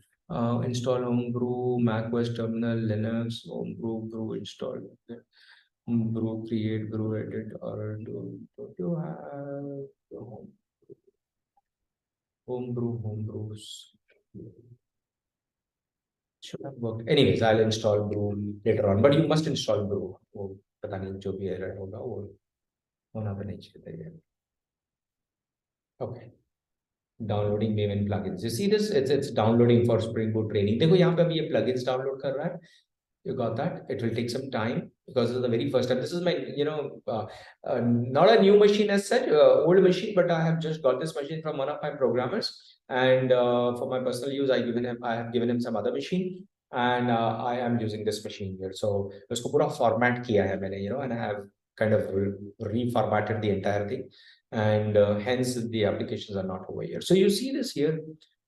Install homebrew, macOS terminal, Linux, homebrew install. Homebrew, create, brew, edit, or don't you have the homebrews? Should have worked. Anyways, I'll install brew later on, but you must install brew. वो पता नहीं जो भी error होगा वो होना भी नहीं चाहिए. Okay. Downloading Maven plugins. You see this? It's downloading for Spring Boot training. देखो यहाँ पे भी ये plugins download कर रहा है. You got that? It will take some time because this is the very first time. This is my, not a new machine as such, old machine, but I have just got this machine from one of my programmers. And for my personal use, I have given him some other machine, and I am using this machine here. So उसको पूरा format किया है मैंने, and I have kind of reformatted the entire thing, and hence the applications are not over here. So you see this here.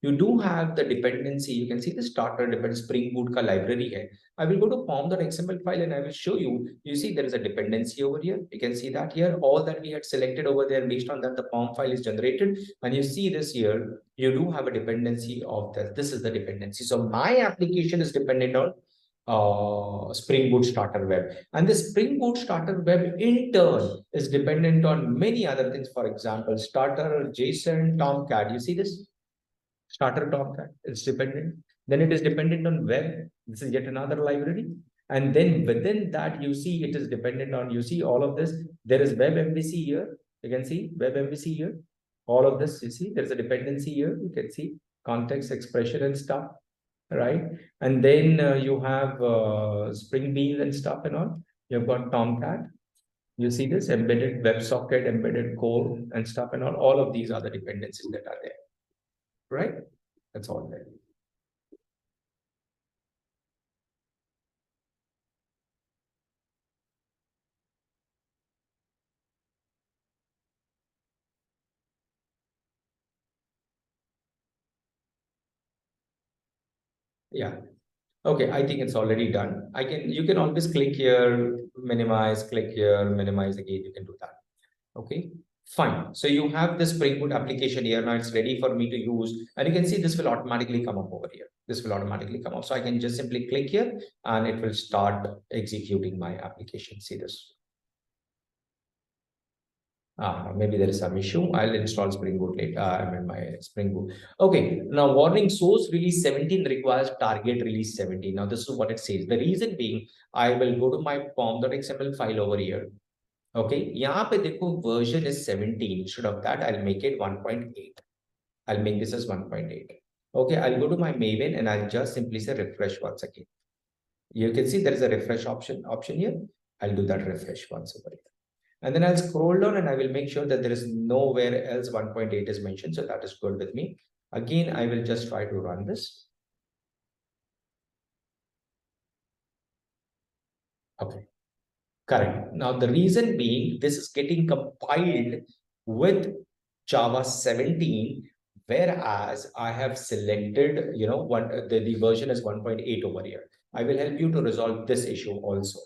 You do have the dependency. You can see the starter depends Spring Boot ka library hai. I will go to pom.xml file and I will show you. You see there is a dependency over here. You can see that here. All that we had selected over there, based on that, the pom file is generated. And you see this here. You do have a dependency of that. This is the dependency. So my application is dependent on Spring Boot starter web. And the Spring Boot starter web in turn is dependent on many other things. For example, starter, JSON, Tomcat. You see this? Starter Tomcat, it's dependent. Then it is dependent on web. This is yet another library. And then within that, you see it is dependent on, you see all of this. There is web MVC here. You can see web MVC here. All of this, you see, there's a dependency here. You can see context, expression, and stuff, right? And then you have Spring Bean and stuff and all. You've got Tomcat. You see this embedded WebSocket, embedded core, and stuff and all. All of these are the dependencies that are there. Right? That's all there. Yeah. Okay, I think it's already done. You can always click here, minimize, click here, minimize again. You can do that. Okay, fine. So you have this Spring Boot application here. Now it's ready for me to use. And you can see this will automatically come up over here. This will automatically come up. So I can just simply click here and it will start executing my application. See this. Maybe there is some issue. I'll install Spring Boot later. My Spring Boot. Okay. Now, warning: source release 17 requires target release 17. Now, this is what it says. The reason being, I will go to my pom.xml file over here. Okay. यहाँ पे देखो version is 17. Instead of that, I'll make it 1.8. I'll make this as 1.8. Okay. I'll go to my Maven and I'll just simply say refresh once again. You can see there is a refresh option here. I'll do that refresh once over here. And then I'll scroll down and I will make sure that there is nowhere else 1.8 is mentioned. So that is good with me. Again, I will just try to run this. Okay, correct. Now, the reason being this is getting compiled with Java 17, whereas I have selected, the version is 1.8 over here. I will help you to resolve this issue also.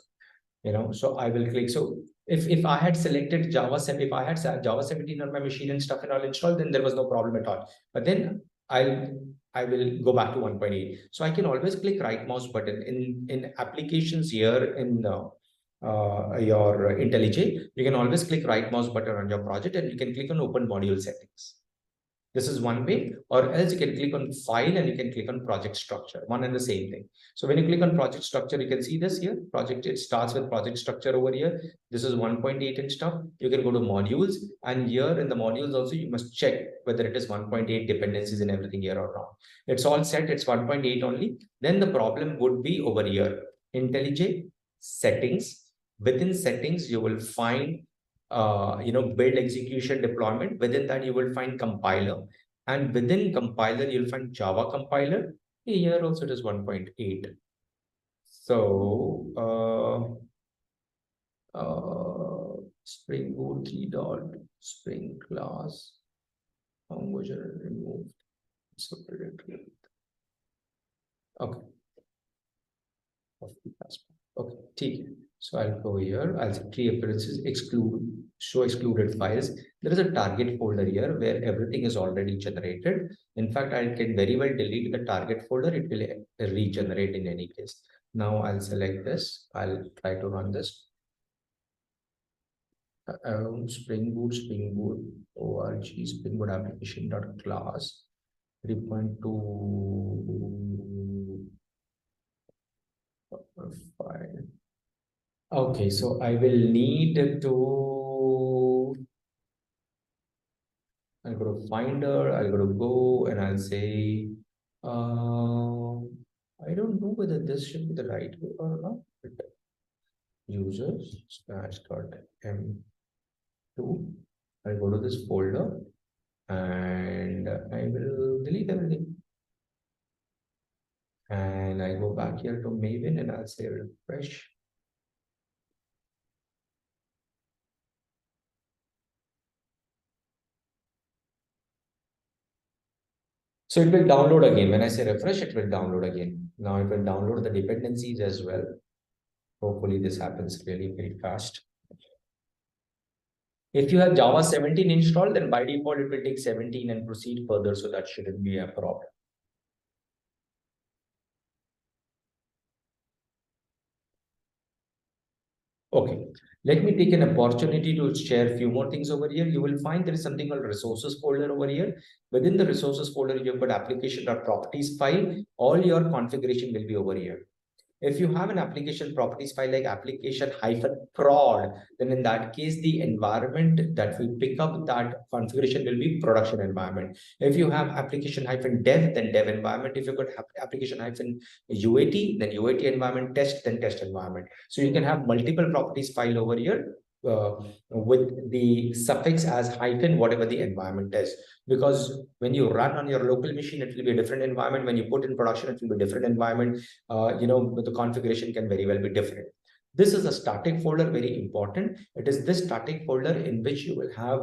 So I will click. So if I had selected Java 7, if I had Java 17 on my machine and stuff and all installed, then there was no problem at all. But then I will go back to 1.8. So I can always click right mouse button in applications here in your IntelliJ. You can always click right mouse button on your project and you can click on open module settings. This is one way, or else you can click on file and you can click on project structure, one and the same thing. So when you click on project structure, you can see this here, project, it starts with project structure over here. This is 1.8 and stuff. You can go to modules, and here in the modules also, you must check whether it is 1.8 dependencies and everything here or not. It's all set, it's 1.8 only. Then the problem would be over here, IntelliJ settings. Within settings, you will find build execution deployment. Within that, you will find compiler. And within compiler, you'll find Java compiler. Here also it is 1.8. So SpringBoot 3 dot Spring class version removed. Okay. Okay, take it. So I'll go here. I'll say tree appearances, show excluded files. There is a target folder here where everything is already generated. In fact, I can very well delete the target folder. It will regenerate in any case. Now I'll select this. I'll try to run this. Springboot, org, Springboot application.class 3.2 file. Okay, so I will need to, I'll go to Finder, I'll go and I'll say, I don't know whether this should be the right way or not. Users /m2. I'll go to this folder and I will delete everything. And I go back here to Maven and I'll say refresh. So it will download again. When I say refresh, it will download again. Now it will download the dependencies as well. Hopefully this happens really very fast. If you have Java 17 installed, then by default, it will take 17 and proceed further. So that shouldn't be a problem. Okay, let me take an opportunity to share a few more things over here. You will find there is something called resources folder over here. Within the resources folder, you've got application.properties file. All your configuration will be over here. If you have an application properties file like application-prod, then in that case, the environment that will pick up that configuration will be production environment. If you have application-dev, then dev environment. If you've got application-UAT, then UAT environment, test, then test environment. So you can have multiple properties file over here with the suffix as hyphen, whatever the environment is. Because when you run on your local machine, it will be a different environment. When you put in production, it will be a different environment. The configuration can very well be different. This is a static folder, very important. It is this static folder in which you will have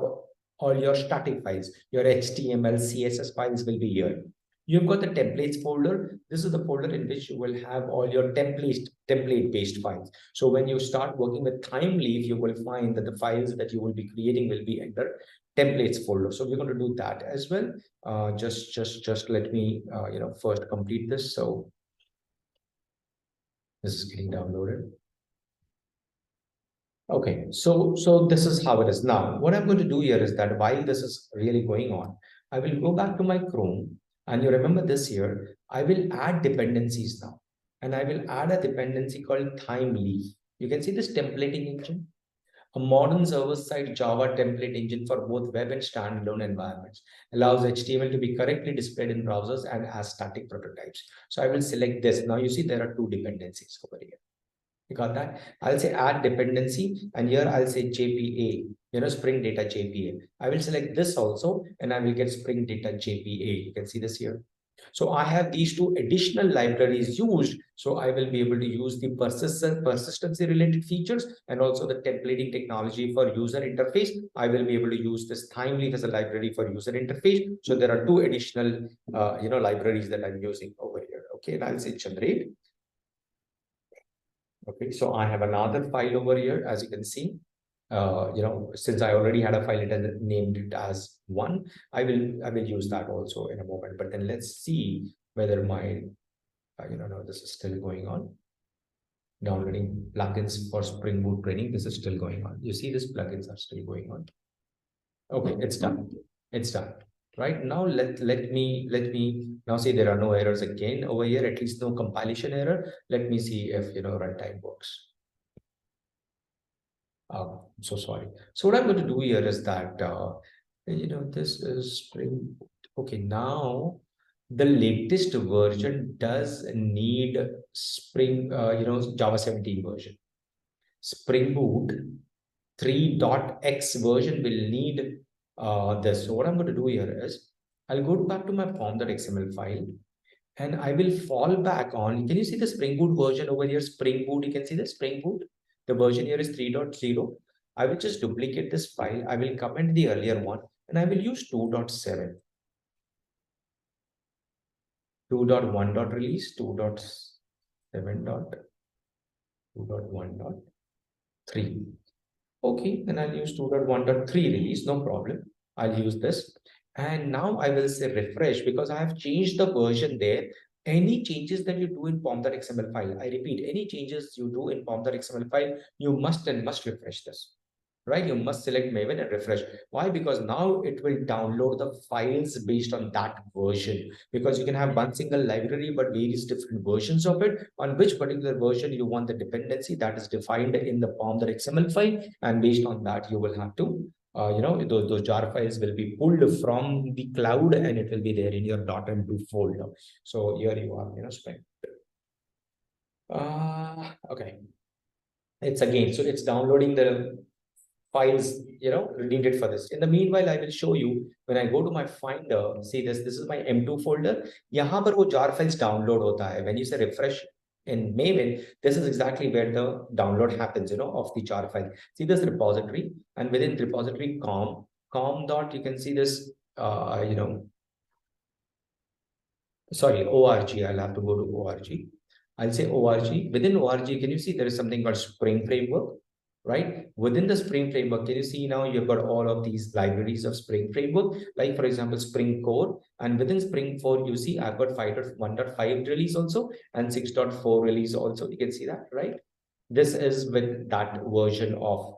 all your static files. Your HTML, CSS files will be here. You've got the templates folder. This is the folder in which you will have all your template-based files. So when you start working with ThymeLeaf, you will find that the files that you will be creating will be under templates folder. So we're going to do that as well. Just let me first complete this. So this is getting downloaded. Okay, so this is how it is. Now, what I'm going to do here is that while this is really going on, I will go back to my Chrome. And you remember this here, I will add dependencies now. And I will add a dependency called ThymeLeaf. You can see this templating engine. A modern server-side Java template engine for both web and standalone environments allows HTML to be correctly displayed in browsers and as static prototypes. So I will select this. Now you see there are two dependencies over here. You got that? I'll say add dependency, and here I'll say JPA. Spring Data JPA. I will select this also, and I will get Spring Data JPA. You can see this here. So I have these two additional libraries used. So I will be able to use the persistency related features and also the templating technology for user interface. I will be able to use this ThymeLeaf as a library for user interface. So there are two additional, libraries that I'm using over here. Okay, and I'll say generate. Okay, so I have another file over here, as you can see. Since I already had a file, it has named it as one. I will use that also in a moment. But then let's see whether my no, this is still going on. Downloading plugins for Spring Boot training. This is still going on. You see, these plugins are still going on. Okay, it's done. It's done. Right now, let me now see there are no errors again over here. At least no compilation error. Let me see if runtime works. I'm so sorry. So what I'm going to do here is that, this is Spring Boot. Okay, now the latest version does need Spring, Java 17 version. Spring Boot 3.x version will need this. So what I'm going to do here is I'll go back to my form.xml file and I will fall back on. Can you see the Spring Boot version over here? Spring Boot, you can see the Spring Boot. The version here is 3.0. I will just duplicate this file. I will comment the earlier one and I will use 2.7. 2.1.release, 2.7.2.1.3. Okay, then I'll use 2.1.3 release, no problem. I'll use this. And now I will say refresh because I have changed the version there. Any changes that you do in pom.xml file, I repeat, any changes you do in pom.xml file, you must refresh this. Right? You must select Maven and refresh. Why? Because now it will download the files based on that version. Because you can have one single library, but various different versions of it. On which particular version you want the dependency that is defined in the pom.xml file. And based on that, you will have to, those jar files will be pulled from the cloud and it will be there in your .m2 folder. So here you are, Spring. Okay. It's again, so it's downloading the files, needed for this. In the meanwhile, I will show you when I go to my Finder. See this is my M2 folder. यहाँ पर वो jar files download होता है. When you say refresh in Maven, this is exactly where the download happens, of the jar file. See this repository, and within repository com dot, you can see this, sorry, org. I'll have to go to org. I'll say org. Within org, can you see there is something called Spring Framework? Right? Within the Spring Framework, can you see now you've got all of these libraries of Spring Framework, like for example, Spring Core, and within Spring 4, you see I've got 5.1.5 release also and 6.4 release also. You can see that, right? This is with that version of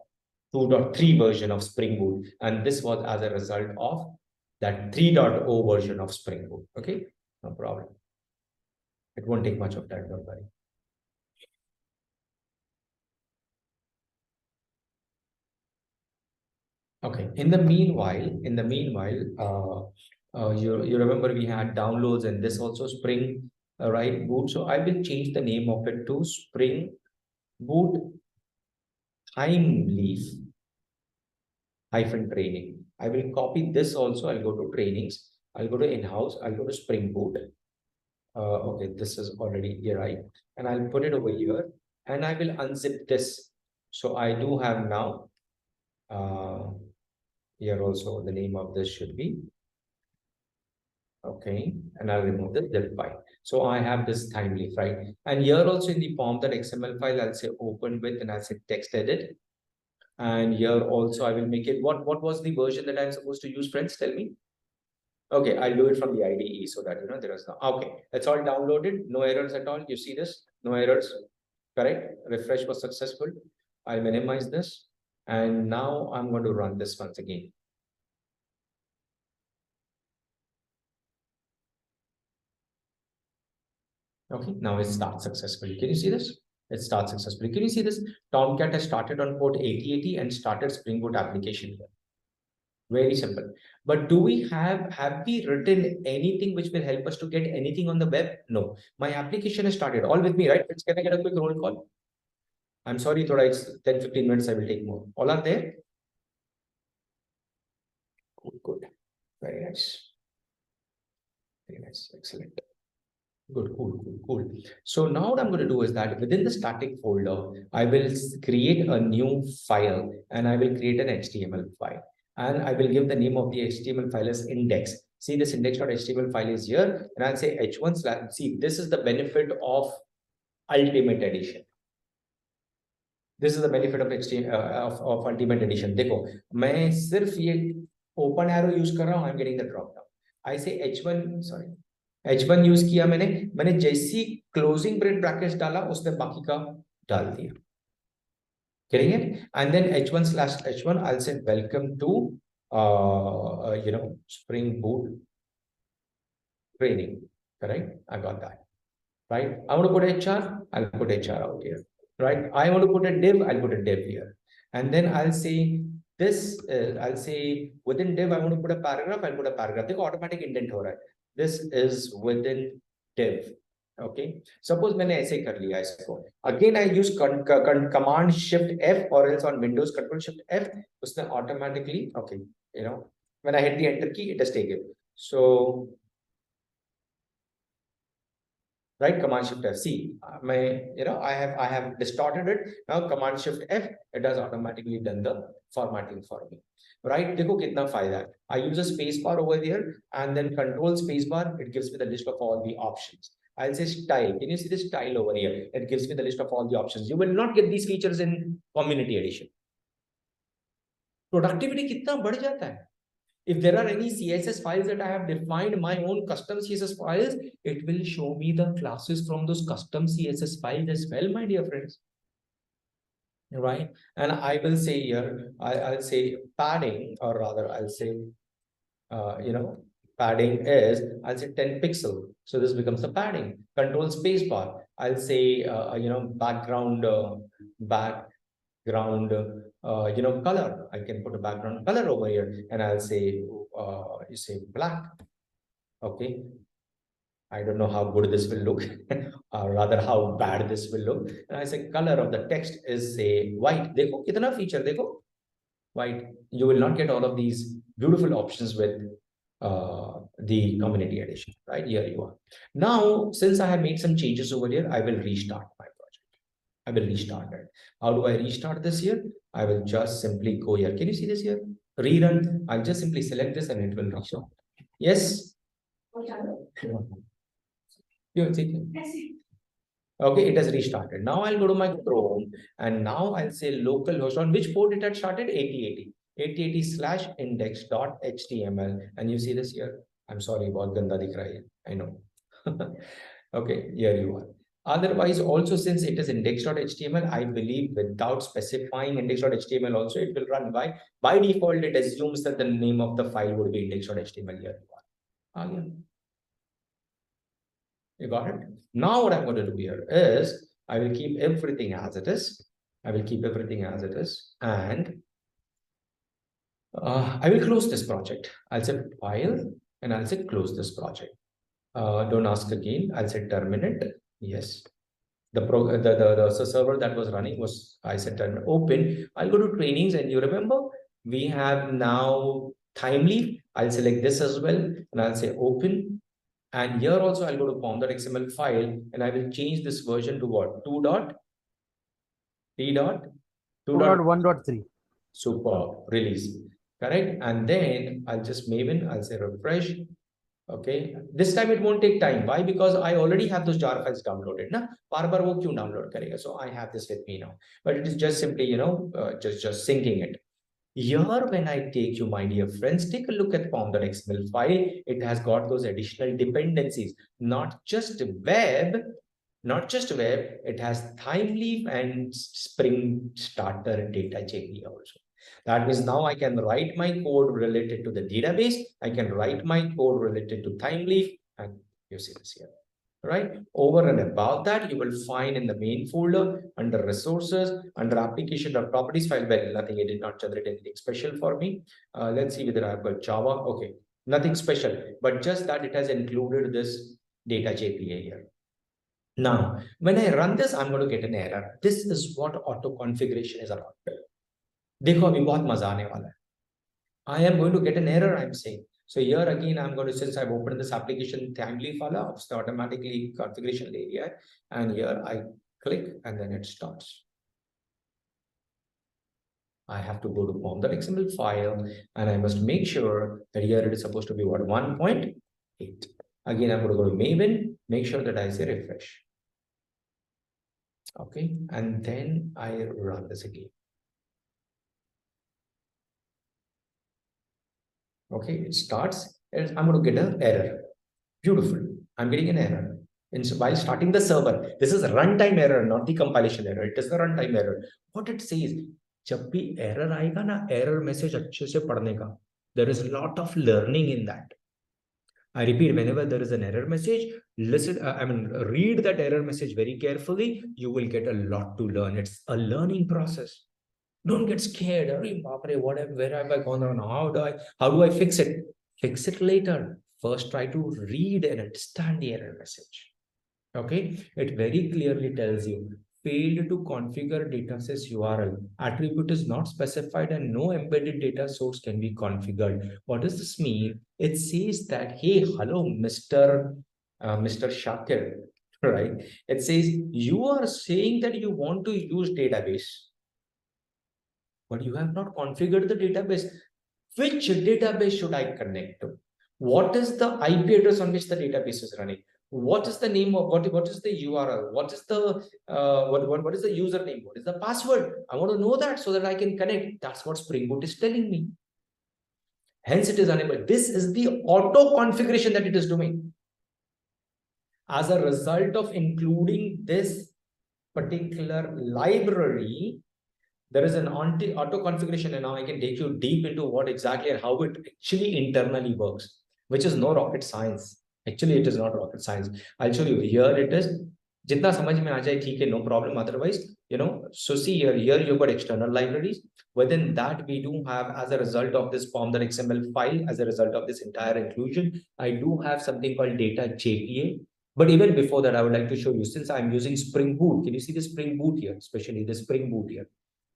2.3 version of Spring Boot, and this was as a result of that 3.0 version of Spring Boot. Okay, no problem. It won't take much of time, don't worry. Okay. In the meanwhile, you remember we had downloads and this also Spring, right, Boot. So I will change the name of it to Spring Boot ThymeLeaf -training. I will copy this also. I'll go to trainings. I'll go to in-house. I'll go to Spring Boot. Okay, this is already here, right? And I'll put it over here and I will unzip this. So I do have now, here also the name of this should be, okay, and I'll remove the zip file. So I have this ThymeLeaf, right? And here also in the pom.xml file, I'll say open with and I'll say text edit. And here also I will make it, what was the version that I'm supposed to use, friends? Tell me. Okay, I'll do it from the IDE so that, there is no, okay, it's all downloaded, no errors at all. You see this, no errors, correct? Refresh was successful. I'll minimize this. And now I'm going to run this once again. Okay, now it starts successfully. Can you see this? It starts successfully. Can you see this? Tomcat has started on port 8080 and started Spring Boot application here. Very simple. But do we have we written anything which will help us to get anything on the web? No. My application has started. All with me, right? Can I get a quick roll call? I'm sorry, thoda, it's 10-15 minutes. I will take more. All are there? Good. Very nice. Very nice. Excellent. Good, cool. So now what I'm going to do is that within the static folder, I will create a new file and I will create an HTML file. And I will give the name of the HTML file as index. See, this index.html file is here. And I'll say h1 slash, see, this is the benefit of Ultimate Edition. This is the benefit of HTML of Ultimate Edition. देखो, मैं सिर्फ ये open arrow use कर रहा हूँ. I'm getting the drop down. I say h1, sorry. h1 use किया मैंने जैसी क्लोजिंग ब्रैकेट्स डाला उसने बाकी का डाल दिया. Getting it? And then h1 slash h1 I'll say welcome to Spring Boot training. Correct? I got that. Right? I want to put HR, I'll put HR out here. Right? I want to put a div, I'll put a div here. And then I'll say this, I'll say within div, I want to put a paragraph, I'll put a paragraph. देखो automatic indent हो रहा है. This is within div. Okay. Suppose मैंने ऐसे कर लिया इसको. Again, I use command shift F or else on Windows control shift F. उसने automatically, okay, when I hit the enter key, it has taken. So, right, command shift F. See, I have distorted it. Now command shift F, it has automatically done the formatting for me. Right? देखो कितना फायदा है. I use a space bar over here and then control space bar. It gives me the list of all the options. I'll say style. Can you see the style over here? It gives me the list of all the options. You will not get these features in Community Edition. Productivity कितना बढ़ जाता है. If there are any CSS files that I have defined my own custom CSS files, it will show me the classes from those custom CSS files as well, my dear friends. Right? And I will say here, I'll say padding, or rather I'll say, padding is, I'll say 10 pixel. So this becomes the padding. Control space bar. I'll say, background, color. I can put a background color over here and I'll say, you say black. Okay. I don't know how good this will look, or rather how bad this will look. And I say color of the text is say white. Dekho, kitna feature, dekho. White. You will not get all of these beautiful options with the Community Edition, right? Here you are. Now, since I have made some changes over here, I will restart my project. I will restart it. How do I restart this here? I will just simply go here. Can you see this here? Rerun. I'll just simply select this and it will restart. Yes. Okay, it has restarted. Now I'll go to my Chrome and now I'll say localhost. On which port it had started? 8080/index.html. And you see this here. I'm sorry, bahut ganda dikh raha hai. I know. Okay, here you are. Otherwise, also since it is index.html, I believe without specifying index.html also, it will run by default, it assumes that the name of the file would be index.html. Here you are. You got it? Now what I'm going to do here is I will keep everything as it is. I will keep everything as it is. And I will close this project. I'll say file and I'll say close this project. Don't ask again. I'll say terminate. Yes. The server that was running was, I said terminate. Open. I'll go to trainings and you remember we have now ThymeLeaf. I'll select this as well and I'll say open. And here also I'll go to pom.xml file and I will change this version to what? 2.1.3. Super. Release. Correct. And then I'll just Maven. I'll say refresh. Okay. This time it won't take time. Why? Because I already have those jar files downloaded. Na? Bar wo kyun download karega? So I have this with me now. But it is just simply, just syncing it. Here, when I take you, my dear friends, take a look at pom.xml file. It has got those additional dependencies, not just web, it has ThymeLeaf and Spring Starter data JP also. That means now I can write my code related to the database. I can write my code related to ThymeLeaf, and you see this here. Right over and above that, you will find in the main folder under resources, under application or properties file. Well, nothing, it did not generate anything special for me. Let's see whether I've got Java. Okay, nothing special, but just that it has included this data JPA here. Now, when I run this, I'm going to get an error. This is what auto configuration is about. देखो अभी बहुत मजा आने वाला है. I am going to get an error, I'm saying. So here again, I'm going to, since I've opened this application ThymeLeaf of the automatically configuration area, and here I click and then it starts. I have to go to form.xml file and I must make sure that here it is supposed to be what, 1.8. Again, I'm going to go to Maven, make sure that I say refresh. Okay, and then I run this again. Okay, it starts and I'm going to get an error. Beautiful. I'm getting an error. And so while starting the server, this is a runtime error, not the compilation error. It is the runtime error. What it says, जब भी error आएगा ना, error message अच्छे से पढ़ने का. There is a lot of learning in that. I repeat, whenever there is an error message, listen, read that error message very carefully. You will get a lot to learn. It's a learning process. Don't get scared. Where have I gone wrong? How do I fix it? Fix it later. First, try to read and understand the error message. Okay, it very clearly tells you failed to configure datasets URL. Attribute is not specified and no embedded data source can be configured. What does this mean? It says that, hey, hello, Mr. Shakir, right? It says you are saying that you want to use database, but you have not configured the database. Which database should I connect to? What is the IP address on which the database is running? What is the name of what is the URL? What is the what is the username? What is the password? I want to know that so that I can connect. That's what Spring Boot is telling me. Hence, it is unable. This is the auto configuration that it is doing. As a result of including this particular library, there is an auto configuration, and now I can take you deep into what exactly and how it actually internally works, which is no rocket science. Actually, it is not rocket science. I'll show you. Here it is. जितना समझ में आ जाए ठीक है, no problem. Otherwise, so see here you've got external libraries. Within that, we do have, as a result of this form.xml file, as a result of this entire inclusion, I do have something called data JPA. But even before that, I would like to show you, since I'm using Spring Boot, can you see the Spring Boot here, especially the Spring Boot here?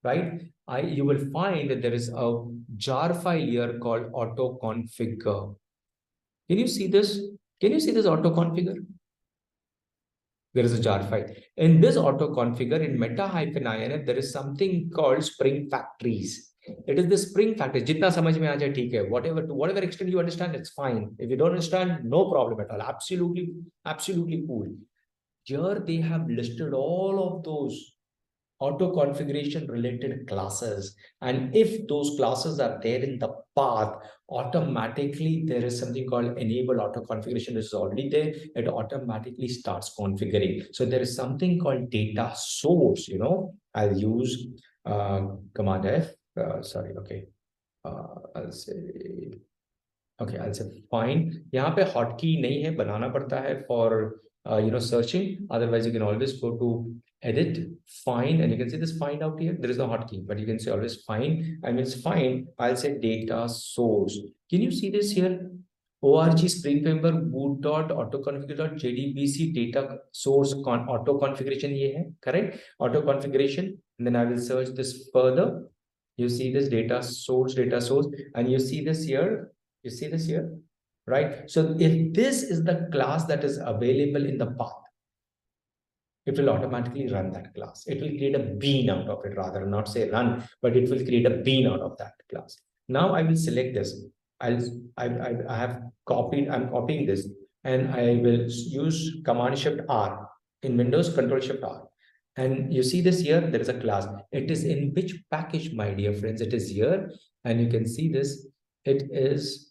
Right? You will find that there is a jar file here called auto configure. Can you see this? Can you see this auto configure? There is a jar file. In this auto configure in meta-inf, there is something called Spring Factories. It is the Spring Factories. Jitna samajh mein aa jaye, theek hai. Whatever, to whatever extent you understand, it's fine. If you don't understand, no problem at all. Absolutely, absolutely cool. Here they have listed all of those auto configuration related classes, and if those classes are there in the path, automatically there is something called enable auto configuration, which is already there. It automatically starts configuring. So there is something called data source. I'll use command F. I'll say okay, I'll say find. यहाँ पे hotkey नहीं है, बनाना पड़ता है for searching. Otherwise, you can always go to edit, find, and you can see this find out here. There is no hotkey, but you can say always find. And it's find. I'll say data source. Can you see this here? org spring framework boot dot auto configure dot jdbc data source auto configuration ये है, correct? Auto configuration, and then I will search this further. You see this data source, and you see this here. You see this here, right? So if this is the class that is available in the path, it will automatically run that class. It will create a bean out of it, rather not say run, but it will create a bean out of that class. Now I will select this. I have copied, I'm copying this, and I will use Command Shift R in Windows, Control Shift R. And you see this here, there is a class. It is in which package, my dear friends? It is here, and you can see this. It is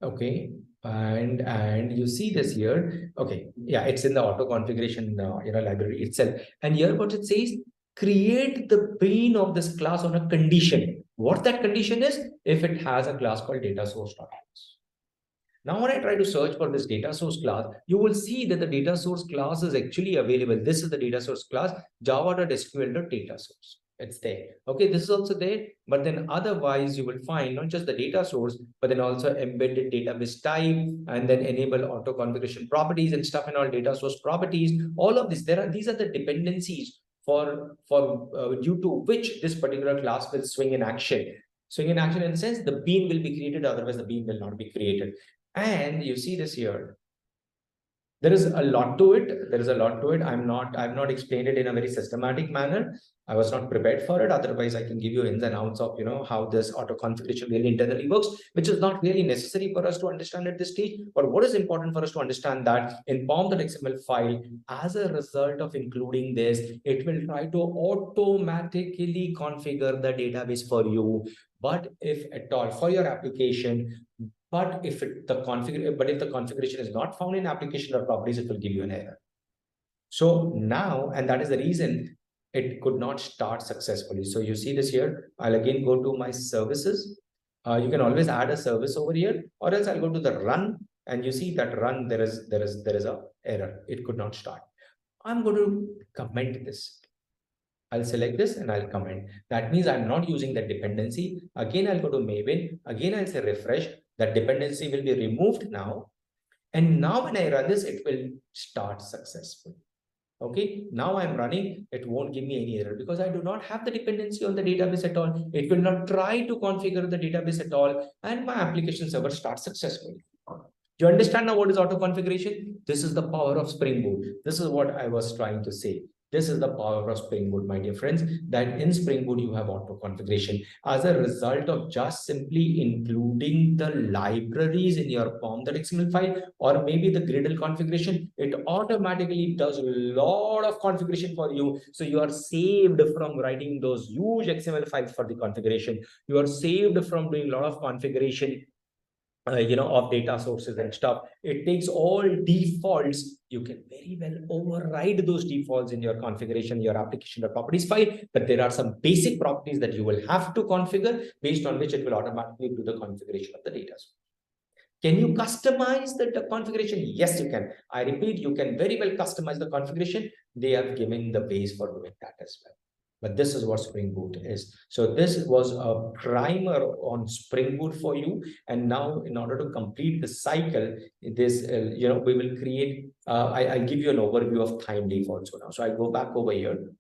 okay, and you see this here. Okay, yeah, it's in the auto configuration library itself. And here what it says, create the bean of this class on a condition. What that condition is, if it has a class called data source class. Now, when I try to search for this data source class, you will see that the data source class is actually available. This is the data source class, java.sql.data source. It's there. Okay, this is also there, but then otherwise you will find not just the data source, but then also embedded database type, and then enable auto configuration properties and stuff and all data source properties. All of this, these are the dependencies for due to which this particular class will swing in action. Swing in action in the sense the bean will be created, otherwise the bean will not be created. And you see this here. There is a lot to it. There is a lot to it. I've not explained it in a very systematic manner. I was not prepared for it. Otherwise, I can give you ins and outs of how this auto configuration really internally works, which is not really necessary for us to understand at this stage. But what is important for us to understand that in pom.xml file, as a result of including this, it will try to automatically configure the database for you. But if at all for your application, but if the configuration is not found in application or properties, it will give you an error. So now, and that is the reason it could not start successfully. So you see this here. I'll again go to my services. You can always add a service over here, or else I'll go to the run, and you see that run there is a error. It could not start. I'm going to comment this. I'll select this and I'll comment. That means I'm not using the dependency. Again, I'll go to Maven. Again, I'll say refresh. That dependency will be removed now. And now when I run this, it will start successfully. Okay, now I'm running, it won't give me any error because I do not have the dependency on the database at all. It will not try to configure the database at all, and my application server starts successfully. You understand now what is auto configuration? This is the power of Spring Boot. This is what I was trying to say. This is the power of Spring Boot, my dear friends, that in Spring Boot you have auto configuration as a result of just simply including the libraries in your pom.xml file, or maybe the Gradle configuration. It automatically does a lot of configuration for you. So you are saved from writing those huge XML files for the configuration. You are saved from doing a lot of configuration of data sources and stuff. It takes all defaults. You can very well override those defaults in your configuration, your application or properties file, but there are some basic properties that you will have to configure based on which it will automatically do the configuration of the data source. Can you customize the configuration? Yes, you can. I repeat, you can very well customize the configuration. They have given the base for doing that as well. But this is what Spring Boot is. So this was a primer on Spring Boot for you. And now in order to complete the cycle, this, we will create, I'll give you an overview of ThymeLeaf also now. So I go back over here.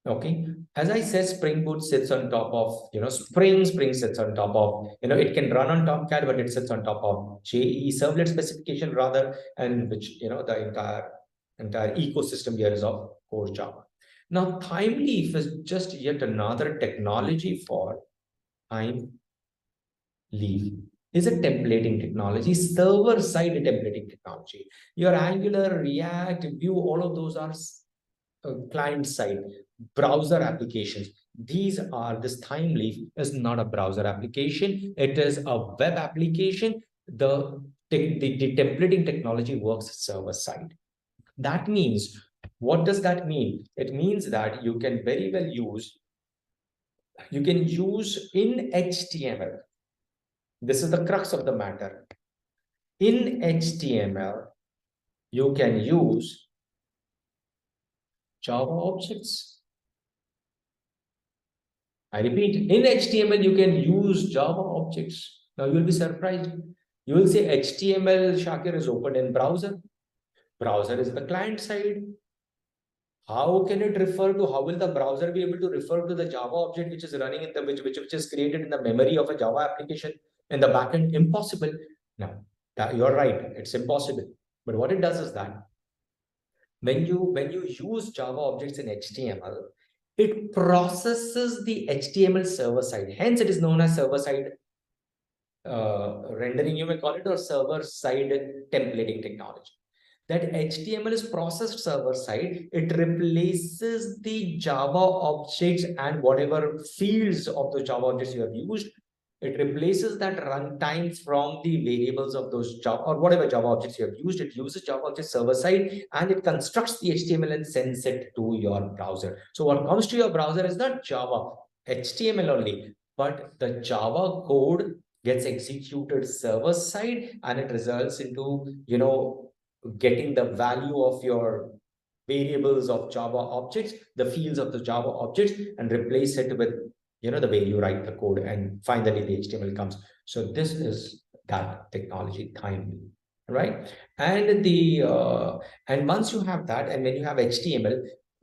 Okay, as I said, Spring Boot sits on top of, Spring sits on top of, it can run on Tomcat, but it sits on top of JE servlet specification rather, and which, the entire ecosystem here is of core Java. Now, ThymeLeaf is just yet another technology for ThymeLeaf. Is a templating technology, server-side templating technology. Your Angular, React, Vue, all of those are client-side browser applications. This ThymeLeaf is not a browser application. It is a web application. The templating technology works server-side. That means, what does that mean? It means that you can very well use in HTML. This is the crux of the matter. In HTML, you can use Java objects. I repeat, in HTML, you can use Java objects. Now you will be surprised. You will say HTML, Shakir, is open in browser. Browser is the client side. How can it refer to, how will the browser be able to refer to the Java object which is running in the, which is created in the memory of a Java application in the backend? Impossible. Now, you're right, it's impossible. But what it does is that when you use Java objects in HTML, it processes the HTML server side. Hence, it is known as server side rendering, you may call it, or server side templating technology. That HTML is processed server side. It replaces the Java objects and whatever fields of the Java objects you have used. It replaces that runtime from the variables of those Java or whatever Java objects you have used. It uses Java object server side and it constructs the HTML and sends it to your browser. So what comes to your browser is not Java, HTML only, but the Java code gets executed server side and it results into, getting the value of your variables of Java objects, the fields of the Java objects, and replace it with, the way you write the code, and finally the HTML comes. So this is that technology, ThymeLeaf, right? And and once you have that, and when you have HTML,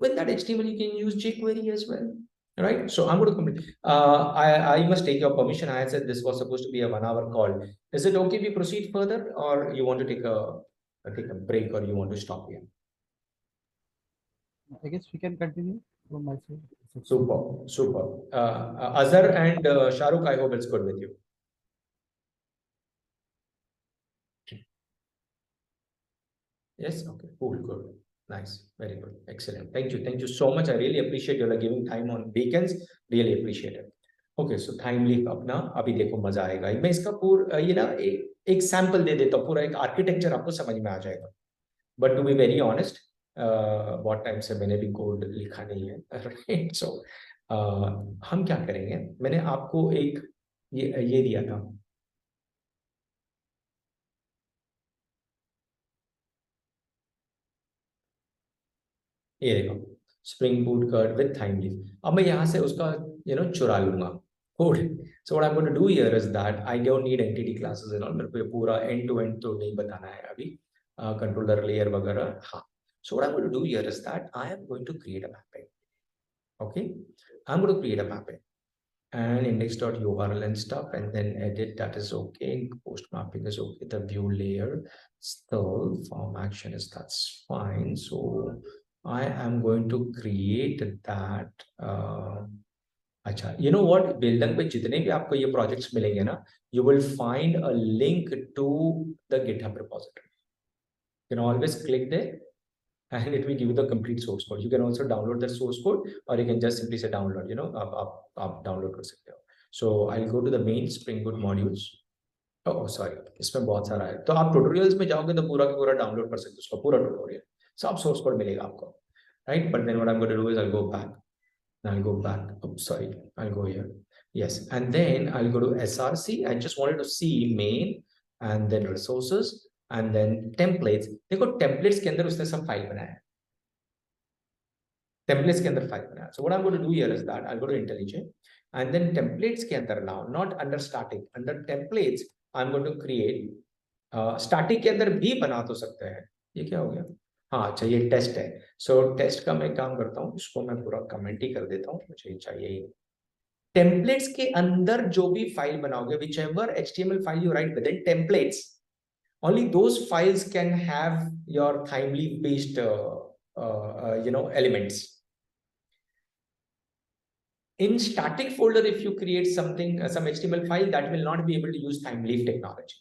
with that HTML you can use jQuery as well, right? So I'm going to complete. I must take your permission. I had said this was supposed to be a 1 hour call. Is it okay if we proceed further, or you want to take a break, or you want to stop here? I guess we can continue from my side. Super, super. Azhar and Shahrukh, I hope it's good with you. Yes, okay, cool, good. Nice, very good, excellent. Thank you so much. I really appreciate you giving time on weekends. Really appreciate it. Okay, so ThymeLeaf अपना अभी देखो मजा आएगा. मैं इसका पूरा ये ना एक सैंपल दे देता हूँ. पूरा एक आर्किटेक्चर आपको समझ में आ जाएगा. But to be very honest, बहुत टाइम से मैंने भी कोड लिखा नहीं है, राइट? सो हम क्या करेंगे, मैंने आपको एक ये दिया था. ये देखो, Spring Boot CRUD with ThymeLeaf. अब मैं यहाँ से उसका चुरा लूंगा code. So what I am going to do here is that I don't need entity classes and all. मेरे को पूरा एंड टू एंड तो नहीं बताना है अभी, कंट्रोलर लेयर वगैरह. हाँ, so what I'm going to do here is that I am going to create a mapping. Okay, I'm going to create a mapping and index.url and stuff, and then edit, that is okay. Post mapping is okay. The view layer still form action is, that's fine. So I am going to create that. अच्छा, you know what, builder पे जितने भी आपको ये projects मिलेंगे ना, you will find a link to the GitHub repository. You can always click there and it will give you the complete source code. You can also download the source code, or you can just simply say download, आप download कर सकते हो. So I'll go to the main Spring Boot modules. Oh, sorry, इसमें बहुत सारा है. तो आप tutorials में जाओगे तो पूरा का पूरा download कर सकते हो उसका पूरा tutorial. सब source code मिलेगा आपको, right? But then what I'm going to do is I'll go back. I'll go back. Oh, sorry, I'll go here. Yes, and then I'll go to SRC. I just wanted to see main and then resources and then templates. देखो templates के अंदर उसने सब file बनाया है. Templates के अंदर file बनाया. So what I'm going to do here is that I'll go to IntelliJ, and then templates के अंदर now, not under static, under templates I'm going to create. static के अंदर भी बना तो सकते हैं. ये क्या हो गया? हाँ, अच्छा, ये टेस्ट है. सो टेस्ट का मैं काम करता हूँ, इसको मैं पूरा कमेंट ही कर देता हूँ, मुझे चाहिए ही. टेम्पलेट्स के अंदर जो भी फाइल बनाओगे, whichever HTML file you write within templates, only those files can have your ThymeLeaf based elements. In static folder, if you create something, some HTML file, that will not be able to use ThymeLeaf technology.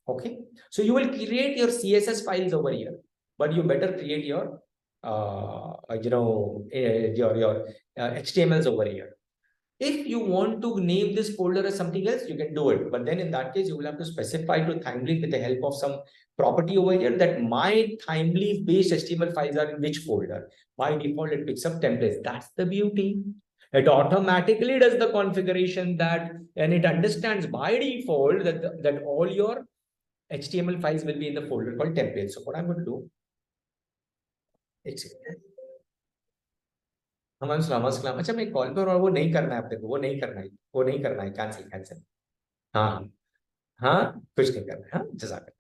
Okay, so you will create your CSS files over here, but you better create your HTMLs over here. If you want to name this folder as something else, you can do it. But then in that case, you will have to specify to ThymeLeaf with the help of some property over here that my ThymeLeaf based HTML files are in which folder. By default, it picks up templates. That's the beauty. It automatically does the configuration that, and it understands by default that all your HTML files will be in the folder called templates. So what I'm going to do, अच्छा मैं call पर, और वो नहीं करना है अपने को, वो नहीं करना है, कैंसिल. हाँ हाँ, कुछ नहीं करना है. हाँ, जज़ाकल्लाह.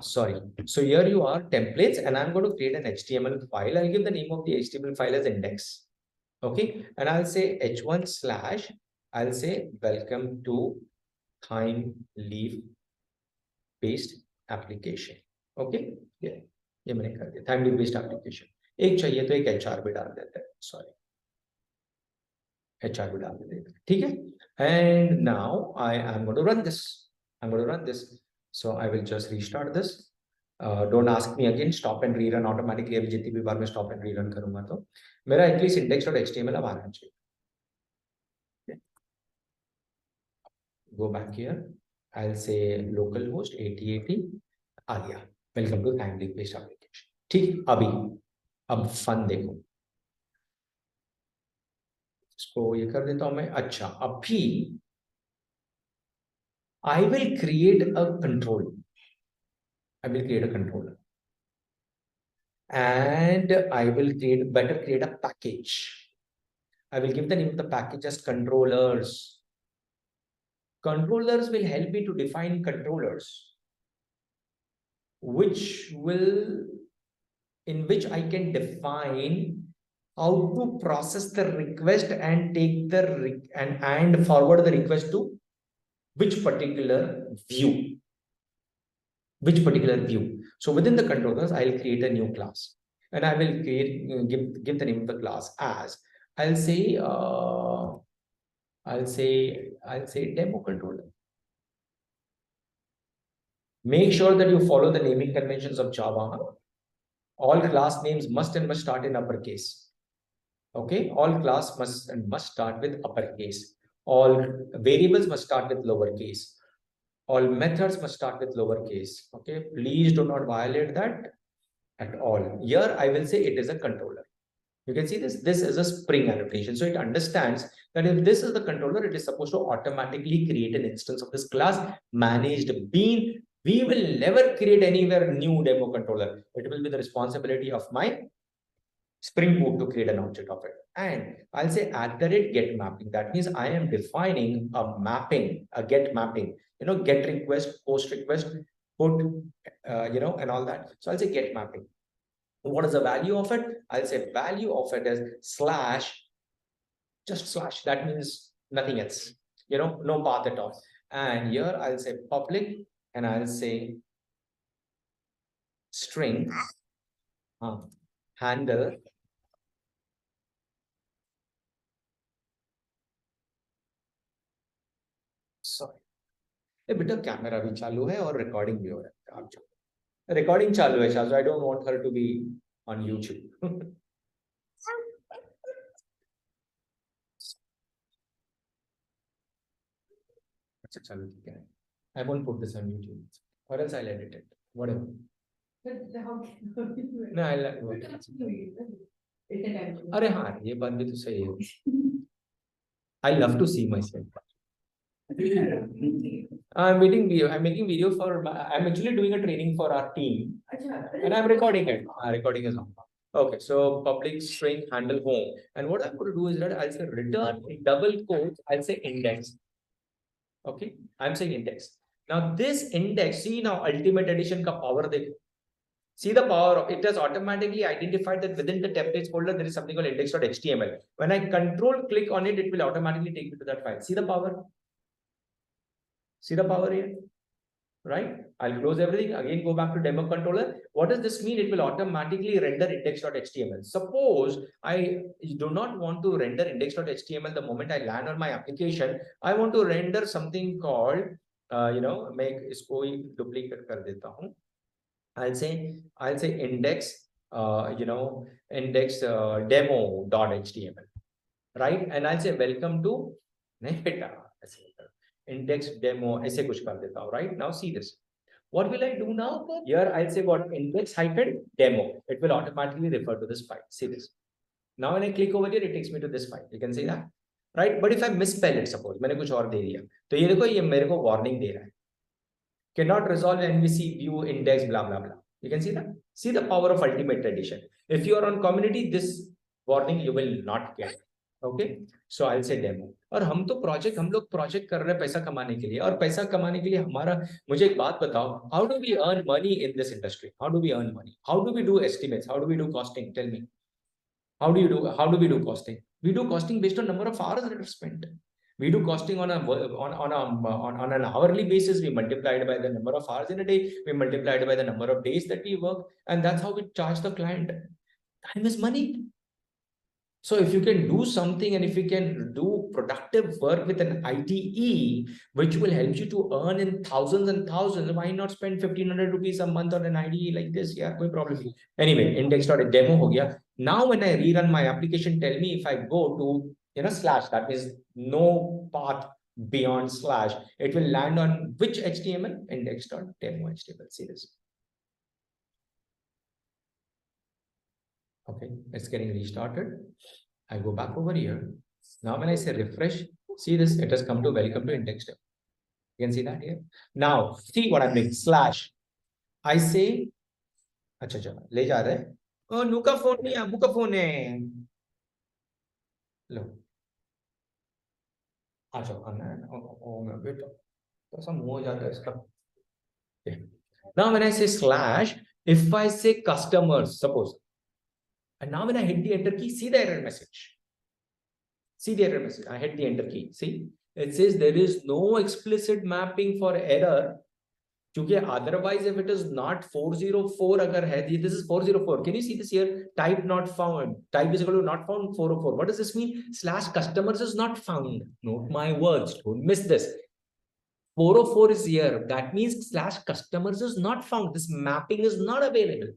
Sorry. So here you are, templates, and I'm going to create an HTML file. I'll give the name of the HTML file as index. Okay, and I'll say h1/, I'll say welcome to ThymeLeaf based application. Okay, yeah, ये मैंने कर दिया, ThymeLeaf based application. एक चाहिए तो एक HR भी डाल देते हैं. Sorry, HR भी डाल देते हैं. ठीक है? And now I am going to run this. So I will just restart this. Don't ask me again. Stop and rerun automatically. अभी जितनी भी बार मैं stop and rerun करूंगा तो मेरा at least index.html अब आना चाहिए. Go back here. I'll say localhost 8080. आ गया. Welcome to ThymeLeaf based application. ठीक, अभी अब fun देखो. इसको ये कर देता हूं मैं. अच्छा, अभी I will create a controller. and I will create a package. I will give the name of the package as controllers. Controllers will help me to define controllers, in which I can define how to process the request and take the and forward the request to which particular view. So within the controllers, I'll create a new class, and I will give the name of the class as I'll say demo controller. Make sure that you follow the naming conventions of Java. All class names must start in uppercase. Okay, all class must start with uppercase. All variables must start with lowercase. All methods must start with lowercase. Okay, please do not violate that at all. Here I will say it is a controller. You can see this. This is a Spring annotation. So it understands that if this is the controller, it is supposed to automatically create an instance of this class managed bean. We will never create anywhere new demo controller. It will be the responsibility of my SpringBoot to create an object of it. And I'll say @get mapping. That means I am defining a mapping, a get mapping, get request, post request, put, and all that. So I'll say get mapping. What is the value of it? I'll say value of it is slash, just slash. That means nothing else, no path at all. And here I'll say public, and I'll say string handle sorry बेटा camera भी चालू है और recording भी हो रहा है आप जो रिकॉर्डिंग चालू है शायद I don't want her to be on YouTube अच्छा चलो ठीक है I won't put this on YouTube और else I edit it whatever ना अरे हाँ ये बात भी तो सही है I love to see myself I'm making video for I'm actually doing a training for our team and I'm recording it. Recording is on. Okay, so public string handle home. And what I'm going to do is that I'll say return double quotes, I'll say index. Okay, I'm saying index. Now this index, see now ultimate edition ka power dekho. See the power of it has automatically identified that within the templates folder there is something called index.html. When I control click on it, it will automatically take me to that file. See the power? See the power here, right? I'll close everything, again go back to demo controller. What does this mean? It will automatically render index.html. Suppose I do not want to render index.html the moment I land on my application. I want to render something called, मैं इसको ही duplicate कर देता हूँ. I'll say index, index demo.html, right? And I'll say welcome to index demo ऐसे कुछ कर देता हूँ, right? Now see this. What will I do now? Here I'll say what index hyphen demo. It will automatically refer to this file. See this. Now when I click over here, it takes me to this file. You can see that, right? But if I misspell it, suppose मैंने कुछ और दे दिया, तो ये देखो ये मेरे को warning दे रहा है. Cannot resolve MVC view index blah blah blah. You can see that. See the power of ultimate edition. If you are on community, this warning you will not get. Okay so I will से demo. और हम लोग project कर रहे हैं पैसा कमाने के लिए, और पैसा कमाने के लिए हमारा, मुझे एक बात बताओ, how do we earn money in this industry? How do we earn money? How do we do estimates? How do we do costing? Tell me. How do we do costing? We do costing based on number of hours that are spent. We do costing on an hourly basis. We multiply it by the number of hours in a day. We multiply it by the number of days that we work, and that's how we charge the client. Time is money. So if you can do something, and if you can do productive work with an ITE, which will help you to earn in thousands and thousands, why not spend 1,500 rupees a month on an IDE like this? Yeah, no problem. Anyway, index.demo ho gaya. Now when I rerun my application, tell me if I go to slash, that means no path beyond slash, it will land on which HTML? Index.demo HTML. See this. Okay, it's getting restarted. I go back over here. Now when I say refresh, see this, it has come to welcome to index. You can see that here. Now see what I'm doing. Slash. I say, अच्छा ले जा रहे हैं. नू का phone नहीं, अबू का phone है। लो आ जाओ, आना है ना। ओ मैं बेटा, तो ऐसा मुंह हो जाता है इसका। Now when I say slash, if I say customers, suppose, and now when I hit the enter key, see the error message. See the error message. I hit the enter key. See, it says there is no explicit mapping for error. क्योंकि otherwise if it is not 404 अगर है, this is 404. Can you see this here? Type not found. Type is equal to not found 404. What does this mean? Slash customers is not found. Note my words. Don't miss this. 404 is here. That means slash customers is not found. This mapping is not available.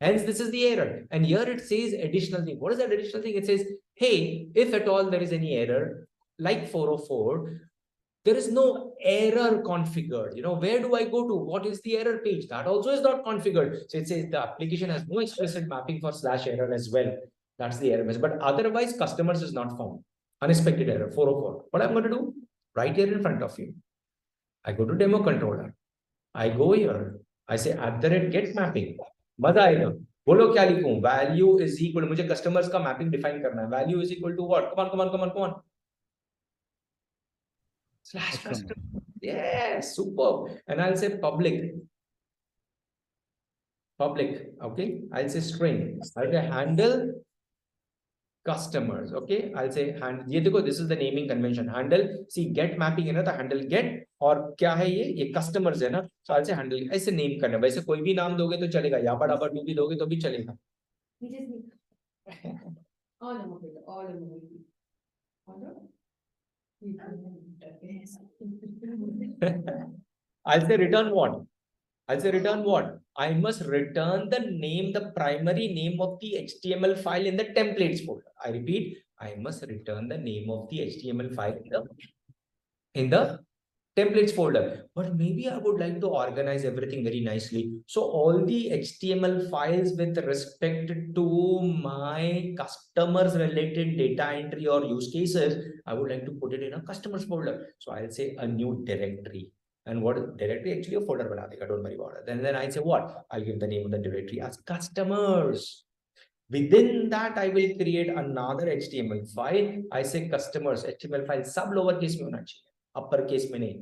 Hence, this is the error. And here it says additional thing. What is that additional thing? It says, hey, if at all there is any error, like 404, there is no error configured. You know, where do I go to? What is the error page? That also is not configured. So it says the application has no explicit mapping for slash error as well. That's the error message. But otherwise, customers is not found. Unexpected error, 404. What I'm going to do? Right here in front of you. I go to demo controller. I go here. I say @get mapping. मजा आएगा। बोलो क्या लिखूं? Value is equal, मुझे customers का mapping define करना है। Value is equal to what? Come on slash customer. Yes, super. And I will say public, okay? I'll say string, I'll say handle customers, okay? I'll say ये देखो, this is the naming convention. Handle, see get mapping है ना, तो handle get, और क्या है ये customers है ना, so I'll say handle। ऐसे नेम करना। वैसे कोई भी नाम दोगे तो चलेगा, यापा डापा डू भी दोगे तो भी चलेगा। I'll say return what? I'll say return what? I must return the name, the primary name of the HTML file in the templates folder. I repeat, I must return the name of the HTML file in the templates folder. But maybe I would like to organize everything very nicely. So all the HTML files with respect to my customers related data entry or use cases, I would like to put it in a customers folder. So I'll say a new directory. And what directory? Actually a folder bana dega, don't worry about it. Then I say what? I'll give the name of the directory as customers. Within that, I will create another HTML file. I say customers HTML file सब lowercase में होना चाहिए, upper case में नहीं।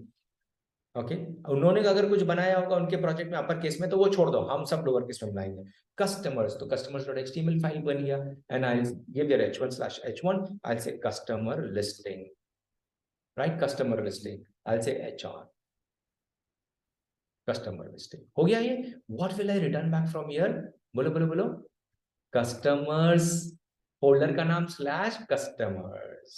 Okay, उन्होंने अगर कुछ बनाया होगा उनके प्रोजेक्ट में अपर केस में, तो वो छोड़ दो, हम सब लोअर केस में बनाएंगे। कस्टमर्स, तो customers.html फाइल बन गया। And I give there h1/h1, I say customer listing, right? Customer listing, I say HR customer listing हो गया ये। What will I return back from here? बोलो बोलो बोलो। कस्टमर्स फोल्डर का नाम /customers।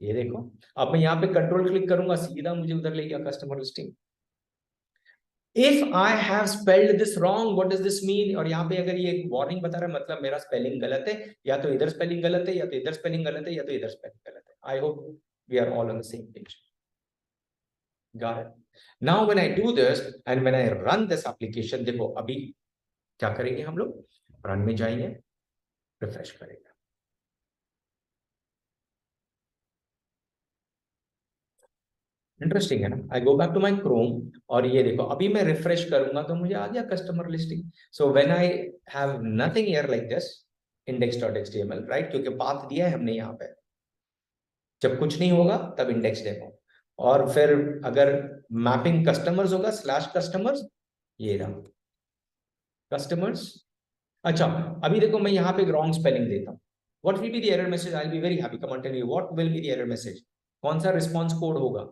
ये देखो, अब मैं यहाँ पे कंट्रोल क्लिक करूंगा, सीधा मुझे उधर ले गया customer listing. If I have spelled this wrong, what does this mean? और यहाँ पे अगर ये वार्निंग बता रहा है, मतलब मेरा स्पेलिंग गलत है, या तो इधर स्पेलिंग गलत है, या तो इधर स्पेलिंग गलत है, या तो इधर स्पेलिंग गलत है। I hope we are all on the same page. Got it? Now when I do this and when I run this application, देखो अभी क्या करेंगे हम लोग? रन में जाएंगे, रिफ्रेश करेंगे। इंटरेस्टिंग है ना? I go back to my Chrome, और ये देखो अभी मैं रिफ्रेश करूंगा तो मुझे आ गया customer listing. So when I have nothing here like this index.html, right? क्योंकि पाथ दिया है हमने यहाँ पे। जब कुछ नहीं होगा तब इंडेक्स डेमो, और फिर अगर मैपिंग कस्टमर्स होगा /customers, ये रहा कस्टमर्स। अच्छा, अभी देखो मैं यहाँ पे रॉन्ग स्पेलिंग देता हूँ। What will be the error message? I will be very happy. Come on tell me, what will be the error message? कौन सा रिस्पॉन्स कोड होगा?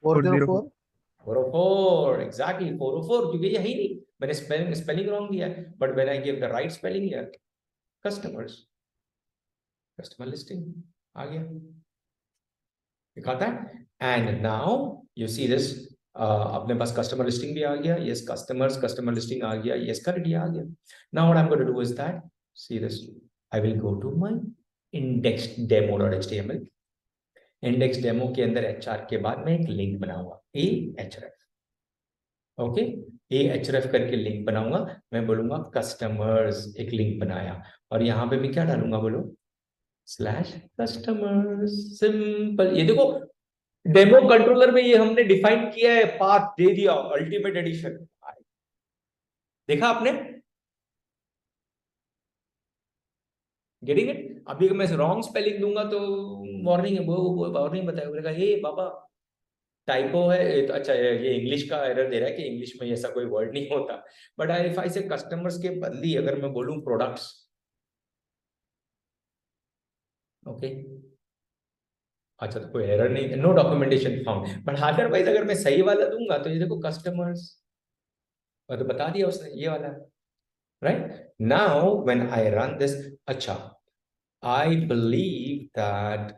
404. 404, exactly 404, क्योंकि यही नहीं, मैंने स्पेलिंग रॉन्ग दिया है। But when I give the right spelling here, customers, customer listing आ गया, दिखाता है। And now you see this, अपने पास कस्टमर लिस्टिंग भी आ गया। यस, कस्टमर्स, कस्टमर लिस्टिंग आ गया। यस, करेक्ट, आ गया। Now what I am going to do is that, see this, I will go to my index.demo.html। Index demo के अंदर HR के बाद मैं एक लिंक बनाऊंगा, ahref, ओके? ahref करके लिंक बनाऊंगा। मैं बोलूंगा कस्टमर्स, एक लिंक बनाया, और यहां पे मैं क्या डालूंगा? बोलो /customers, सिंपल। ये देखो डेमो कंट्रोलर में ये हमने डिफाइन किया है, पाथ दे दिया, अल्टीमेट एडिशन। देखा आपने? Getting it? अभी अगर मैं रॉन्ग स्पेलिंग दूंगा तो वार्निंग है, वो वार्निंग बताएगा, बोलेगा हे बाबा टाइपो है तो अच्छा ये इंग्लिश का एरर दे रहा है कि इंग्लिश में ऐसा कोई वर्ड नहीं होता। बट आई इफ आई से कस्टमर्स के बदली अगर मैं बोलूं प्रोडक्ट्स, ओके अच्छा तो कोई एरर नहीं, no documentation found. But otherwise अगर मैं सही वाला दूंगा तो ये देखो कस्टमर्स, तो बता दिया उसने ये वाला, right? Now when I run this, अच्छा I believe that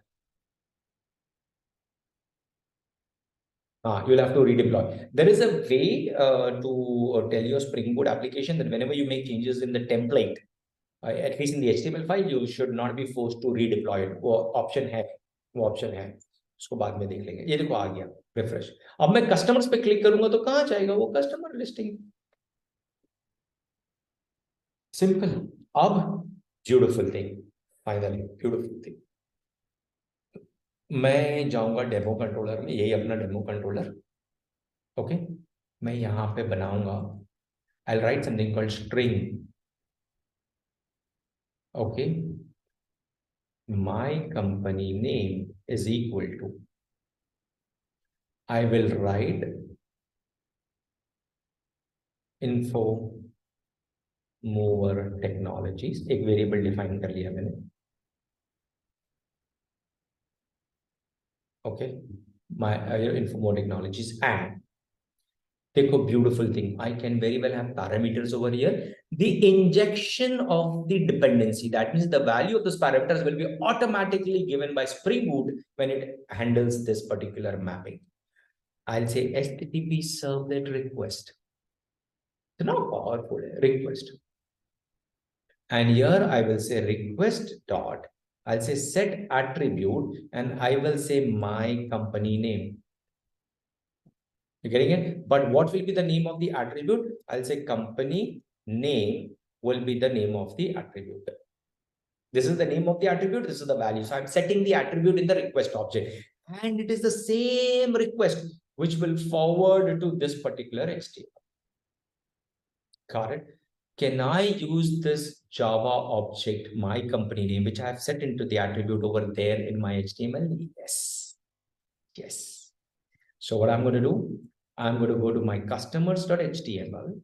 you'll have to redeploy. There is a way to tell your Spring Boot application that whenever you make changes in the template, at least in the HTML file, you should not be forced to redeploy it. वो option है, वो option है, उसको बाद में देख लेंगे। ये देखो आ गया रिफ्रेश। अब मैं कस्टमर्स पे क्लिक करूंगा तो कहाँ जाएगा वो कस्टमर लिस्टिंग, सिंपल। अब beautiful thing, finally beautiful thing, मैं जाऊंगा डेमो कंट्रोलर में, यही अपना डेमो कंट्रोलर, ओके। मैं यहाँ पे बनाऊंगा, I'll write something called string, okay, my company name is equal to, I will write info mover technologies, एक वेरिएबल डिफाइन कर लिया मैंने, okay, my info mover technologies, and देखो beautiful thing, I can very well have parameters over here. The injection of the dependency, that means the value of those parameters will be automatically given by Spring Boot when it handles this particular mapping. I'll say HTTP servlet request. So now powerful request. And here I will say request dot, I'll say set attribute, and I will say my company name. You're getting it? But what will be the name of the attribute? I'll say company name will be the name of the attribute. This is the name of the attribute. This is the value. So I'm setting the attribute in the request object. And it is the same request which will forward to this particular HTML. Got it? Can I use this Java object, my company name, which I have set into the attribute over there in my HTML? Yes. Yes. So what I'm going to do, I'm going to go to my customers.html,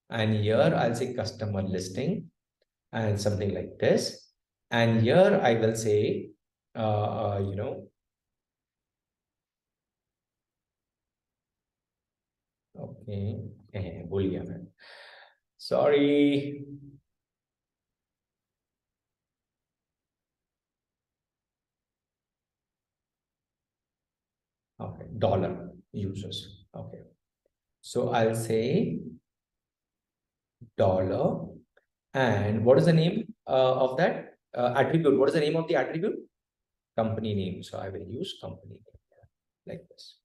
and here I'll say customer listing and something like this. And here I will say, you know, okay, भूल गया मैं, sorry. Okay, dollar users. Okay, so I'll say dollar, and what is the name of that attribute? What is the name of the attribute? Company name. So I will use company name like this.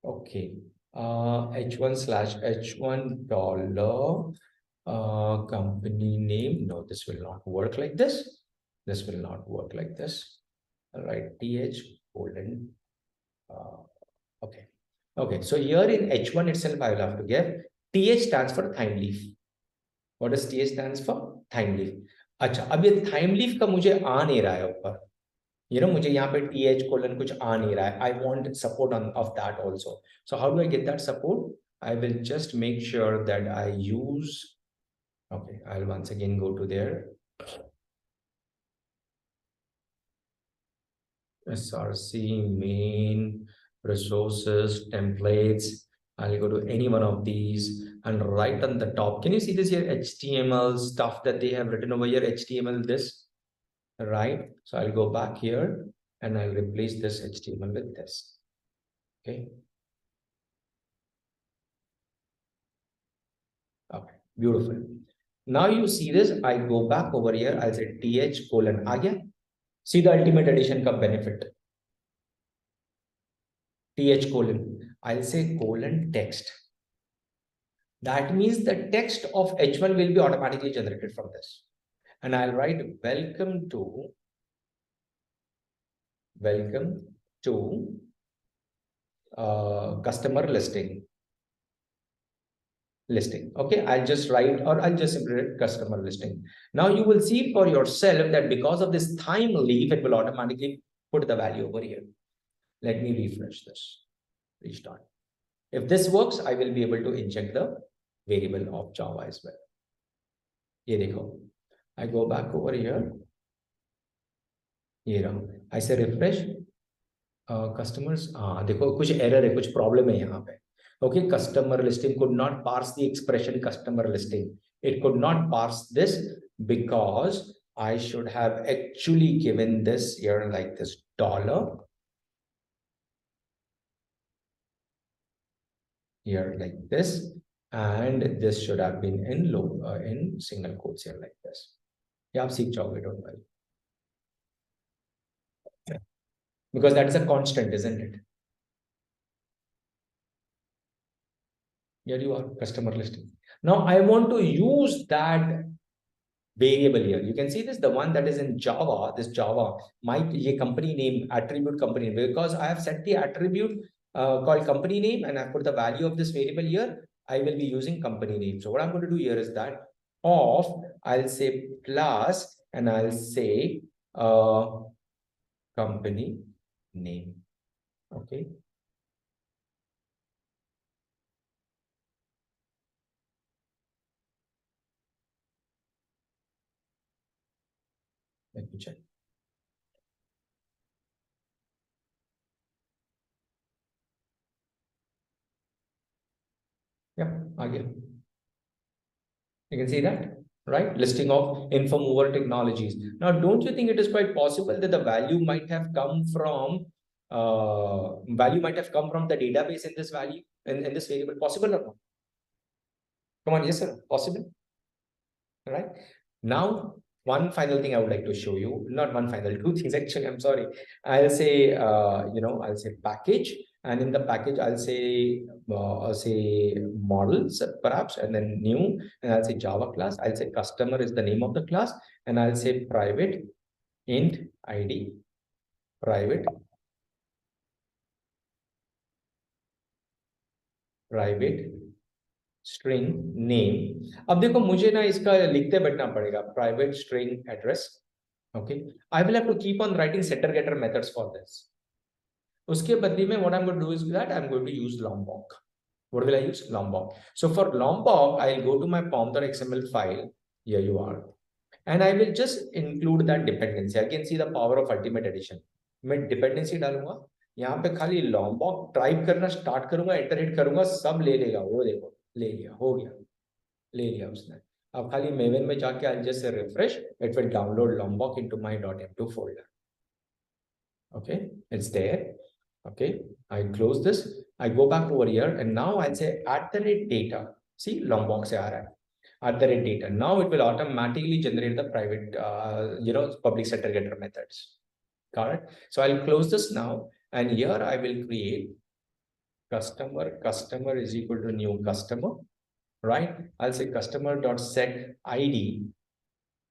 Okay. H1/H1 dollar company name. No, this will not work like this. This will not work like this. All right. TH colon. Okay. Okay. So here in H1 itself, I will have to give TH stands for ThymeLeaf. What does TH stands for? ThymeLeaf. अच्छा, अब ये ThymeLeaf का मुझे आ नहीं रहा है ऊपर, मुझे यहाँ पे TH colon कुछ आ नहीं रहा है. I want support of that also. So how do I get that support? I will just make sure that I use, okay, I'll once again go to there. SRC main resources templates. I'll go to any one of these, and right on the top, can you see this here HTML stuff that they have written over here? HTML this, right? So I'll go back here and I'll replace this HTML with this. Okay. Okay, beautiful. Now you see this, I go back over here, I'll say TH colon आ गया. See the ultimate addition का benefit. TH colon, I'll say colon text. That means the text of H1 will be automatically generated from this. And I'll write welcome to customer listing. listing. Okay, I'll just write, or I'll just simply write customer listing. Now you will see for yourself that because of this ThymeLeaf, it will automatically put the value over here. Let me refresh this, restart. If this works, I will be able to inject the variable of Java as well. Here you go. I go back over here. Here, I say refresh. Customers, देखो कुछ error है, कुछ problem है यहाँ पे. Okay, customer listing could not parse the expression customer listing. It could not parse this because I should have actually given this here like this dollar. Here like this, and this should have been in low in single quotes here like this. Yeah, आप सीख जाओगे, don't worry. Because that is a constant, isn't it? Here you are, customer listing. Now I want to use that variable here. You can see this, the one that is in Java, this Java, my company name, attribute company name, because I have set the attribute called company name and I put the value of this variable here. I will be using company name. So what I'm going to do here is that of, I'll say plus, and I'll say company name. Okay. Let me check. Yeah, again. You can see that, right? Listing of info mover technologies. Now, don't you think it is quite possible that the value might have come from the database in this value, in this variable? Possible or not? Come on, yes, sir. Possible. Right? Now, one final thing I would like to show you, not one final, two things actually, I'm sorry. I'll say, I'll say package, and in the package, I'll say models perhaps, and then new, and I'll say Java class. I'll say customer is the name of the class, and I'll say private int ID, private string name. अब देखो मुझे ना इसका लिखते बैठना पड़ेगा, private string address. Okay, I will have to keep on writing setter getter methods for this. उसके बदले में what I'm going to do is that I'm going to use Lombok. What will I use? Lombok. So for Lombok, I'll go to my pom.xml file. Here you are. And I will just include that dependency. I can see the power of ultimate addition. मैं dependency डालूंगा. यहाँ पे खाली Lombok type करना start करूंगा, enter hit करूंगा, सब ले लेगा. वो देखो, ले लिया, हो गया, ले लिया उसने. अब खाली मेवन में जाके I'll just say refresh. It will download Lombok into my .m2 folder. Okay, it's there. Okay, I close this. I go back over here, and now I'll say @data. See, Lombok se aa raha hai. @data. Now it will automatically generate the private, public setter getter methods. Got it? So I'll close this now, and here I will create customer. Customer is equal to new customer, right? I'll say customer.set ID.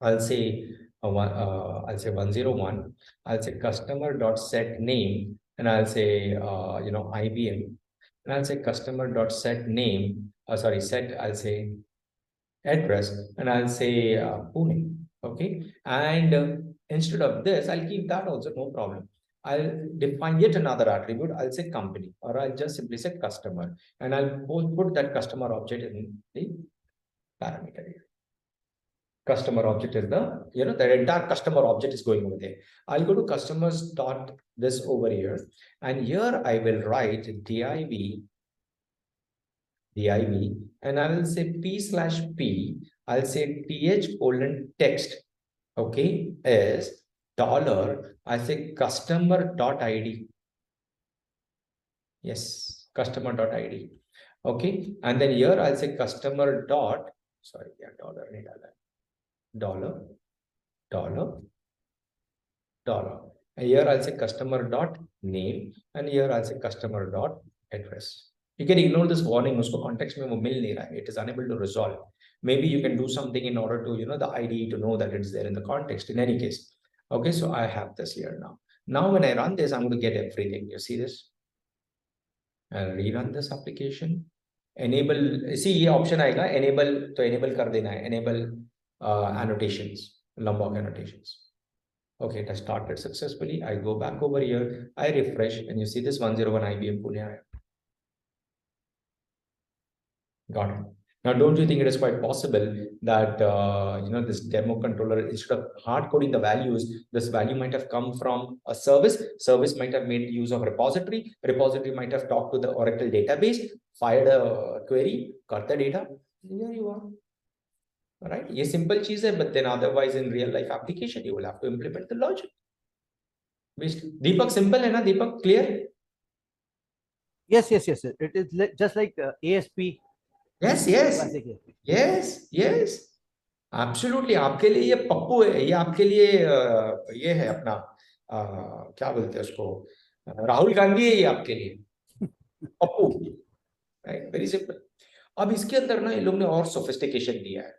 I'll say 101. I'll say customer.set name, and I'll say IBM, and I'll say customer.set name. I'll say address, and I'll say Pune. Okay, and instead of this, I'll keep that also, no problem. I'll define yet another attribute. I'll say company, or I'll just simply say customer, and I'll put that customer object in the parameter here. Customer object is the entire customer object is going over there. I'll go to customers dot this over here, and here I will write div, and I will say p/p. I'll say th:\text. Okay, is dollar. I say customer.id. Yes, customer.id. Okay, and then here I'll say customer dot. Sorry, yeah, dollar. And here I'll say customer dot name, and here I'll say customer dot address. You can ignore this warning. Usko context mein wo mil nahi raha hai. It is unable to resolve. Maybe you can do something in order to the IDE to know that it's there in the context. In any case, okay. So I have this here now. Now when I run this, I'm going to get everything. You see this? I'll rerun this application. Enable, इसी ये option आएगा enable, तो enable कर देना है, enable annotations, lombok annotations. Okay, it has started successfully. I go back over here, I refresh, and you see this 101 IBM Pune. Got it. Now, don't you think it is quite possible that this demo controller, instead of hard coding the values, this value might have come from a service. Service might have made use of repository. Repository might have talked to the Oracle database, fired a query, got the data. Here you are. All right. ये simple चीज है, but then otherwise in real life application you will have to implement the logic. Deepak, simple है ना Deepak? Clear? Yes, yes, yes, yes. It is just like ASP. Yes, yes, Classic ASP. yes, yes. Absolutely. आपके लिए ये पप्पू है, ये आपके लिए ये है अपना क्या बोलते हैं उसको, राहुल गांधी है ये आपके लिए पप्पू, राइट? Very simple. अब इसके अंदर ना इन लोग ने और सोफिस्टिकेशन दिया है.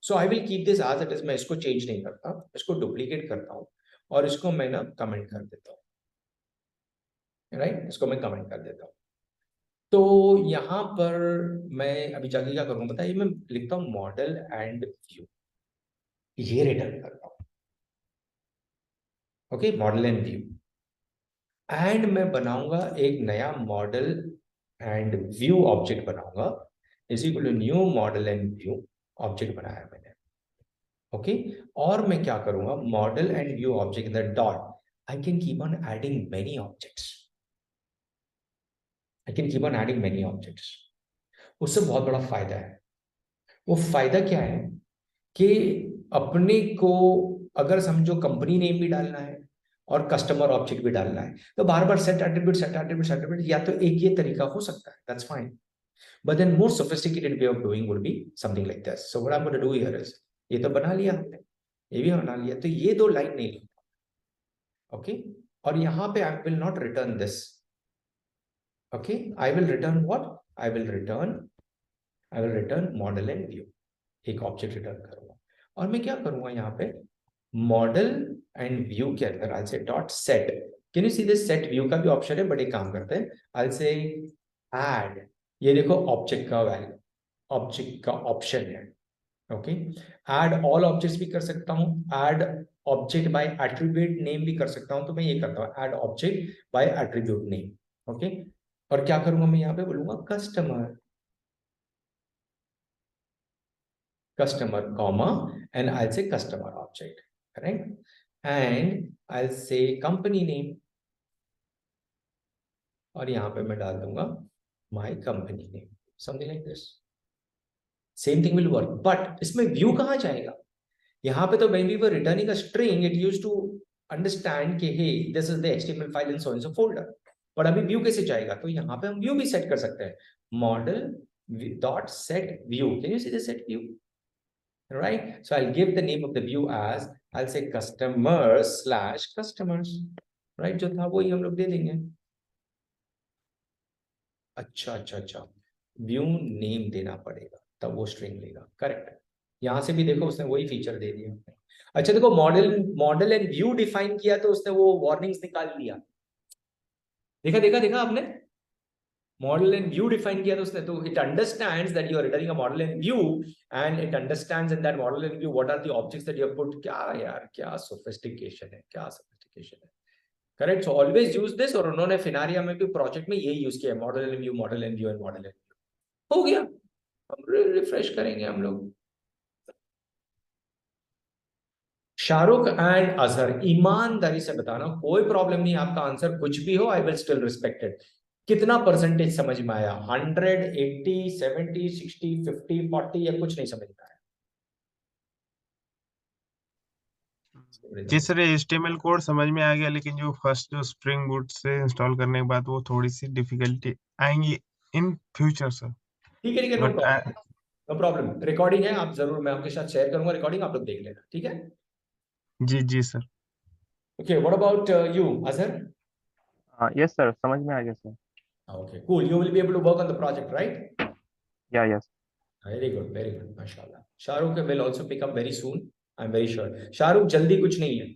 So I will keep this as it is. मैं इसको चेंज नहीं करता, इसको डुप्लीकेट करता हूँ और इसको मैं ना कमेंट कर देता हूँ, राइट? इसको मैं कमेंट कर देता हूँ. तो यहाँ पर मैं अभी जाके क्या करूँगा बताइए, मैं लिखता हूँ मॉडल एंड व्यू, ये रिटर्न करता हूँ. Okay, model and view, and मैं बनाऊंगा एक नया मॉडल एंड व्यू ऑब्जेक्ट बनाऊंगा, is equal to new model and view object बनाया मैंने. ओके, और मैं क्या करूंगा, model and view object the dot, I can keep on adding many objects, I can keep on adding many objects. उससे बहुत बड़ा फायदा है. वो फायदा क्या है कि अपने को अगर समझो कंपनी नेम भी डालना है और कस्टमर ऑब्जेक्ट भी डालना है, तो बार बार set attribute set attribute set attribute, या तो एक ये तरीका हो सकता है, that's fine, but then more sophisticated way of doing would be something like this. So what I am going to do here is, ये तो बना लिया हमने, ये भी बना लिया, तो ये दो लाइन नहीं लिखता. ओके, और यहां पे I will not return this. Okay, I will return what, I will return model and view, एक ऑब्जेक्ट रिटर्न करूंगा. और मैं क्या करूंगा यहाँ पे, मॉडल एंड व्यू के अंदर आई से dot set, can you see this, set view का भी ऑप्शन है, बट एक काम करते हैं, आई से ऐड, ये देखो ऑब्जेक्ट का वैल्यू, ऑब्जेक्ट का ऑप्शन है. ओके, ऐड ऑल ऑब्जेक्ट्स भी कर सकता हूँ, add object by attribute name भी कर सकता हूँ, तो मैं ये करता हूँ add object by attribute name. Okay, और क्या करूंगा मैं यहाँ पे बोलूंगा customer comma, and I'll say customer object, correct? And I'll say company name, और यहाँ पे मैं डाल दूंगा my company name, something like this. Same thing will work, but इसमें view कहाँ जाएगा? यहाँ पे तो when we were returning a string, it used to understand कि hey, this is the HTML file in so and so folder. but अभी view कैसे जाएगा? तो यहाँ पे हम view भी set कर सकते हैं, model dot set view. Can you see the set view? Right? So I'll give the name of the view as, I'll say customers slash customers. Right? जो था वही हम लोग दे देंगे. अच्छा, व्यू नेम देना पड़ेगा तब वो स्ट्रिंग लेगा. करेक्ट. यहां से भी देखो उसने वही फीचर दे दिया. अच्छा देखो, मॉडल एंड व्यू डिफाइन किया तो उसने वो वार्निंग्स निकाल दिया. देखा आपने, मॉडल एंड व्यू डिफाइन किया तो उसने, तो it understands that you are returning a model and view, and it understands in that model and view what are the objects that you have put. क्या यार, क्या सोफिस्टिकेशन है, क्या sophistication है. Correct. So always use this, और उन्होंने फिनारिया में भी प्रोजेक्ट में यही यूज किया, model and view, model and view and model and view. हो गया. हम रिफ्रेश करेंगे हम लोग. शाहरुख एंड अजहर, ईमानदारी से बताना, कोई प्रॉब्लम नहीं, आपका आंसर कुछ भी हो, आई विल स्टिल रिस्पेक्टेड. कितना परसेंटेज समझ में आया? 100, 80, 70, 60, 50, 40, या कुछ नहीं समझ में आया? जी सर, HTML कोड समझ में आ गया, लेकिन जो फर्स्ट जो स्प्रिंग बूट से इंस्टॉल करने के बाद वो थोड़ी सी डिफिकल्टी आएंगी इन फ्यूचर सर. ठीक है, no but problem, no problem. Recording है, आप जरूर, मैं आपके साथ शेयर करूंगा रिकॉर्डिंग, आप लोग देख लेना. ठीक है. जी sir. Okay, what about you Azhar? Yes, sir. समझ में आ गया sir. Okay, cool. You will be able to work on the project, right? Yeah, yes. Very good, very good. Mashallah. Shahrukh will also pick up very soon. I'm very sure. Shahrukh, जल्दी कुछ नहीं है.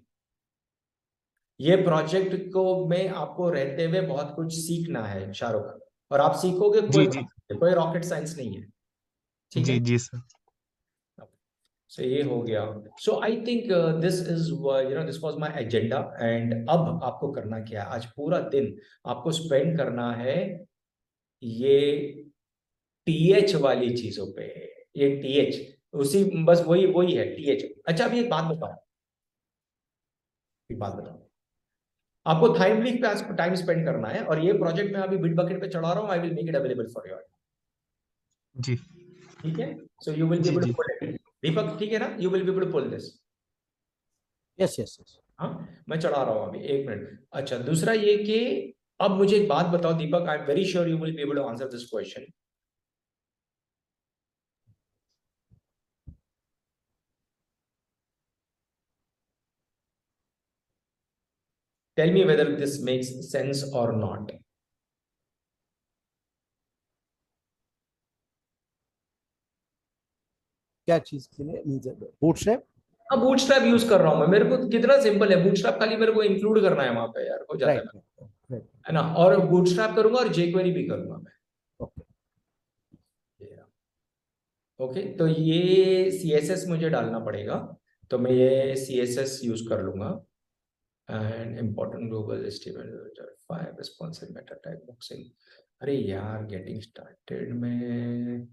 ये project को में आपको रहते हुए बहुत कुछ सीखना है शाहरुख. और आप सीखोगे, जी जी कोई रॉकेट साइंस नहीं है, ठीक है। जी जी सर। सो ये हो गया। So I think this is this was my agenda. And अब आपको करना क्या है, आज पूरा दिन आपको स्पेंड करना है ये टीएच वाली चीजों पे। ये टीएच उसी, बस वही वही है टीएच। अच्छा अभी एक बात बताओ, आपको थाइमलीफ पे आज टाइम स्पेंड करना है, और ये प्रोजेक्ट मैं अभी बिटबकेट पे चढ़ा रहा हूँ। I will make it available for your, जी ठीक है। सो यू विल बी जी एबल टू जी पुल इट, दीपक, ठीक है ना, you will be able to pull this. Yes yes yes. हाँ, मैं चढ़ा रहा हूँ अभी, एक मिनट। अच्छा दूसरा ये कि अब मुझे एक बात बताओ Deepak, I am very sure you will be able to answer this question. Tell me whether this makes sense और नॉट। क्या चीज के लिए? बूटस्ट्रैप। हाँ, बूटस्ट्रैप यूज कर रहा हूँ मैं, मेरे को कितना सिंपल है, बूटस्ट्रैप खाली मेरे को इंक्लूड करना है वहां पे यार, हो जाता राइट राइट। है ना। और बूटस्ट्रैप करूंगा और jQuery भी करूंगा मैं। ओके। ओके, तो ये CSS मुझे डालना पड़ेगा, तो मैं ये CSS यूज कर लूंगा। And important global HTML 5 responsive Meta type boxing. अरे यार, गेटिंग स्टार्टेड में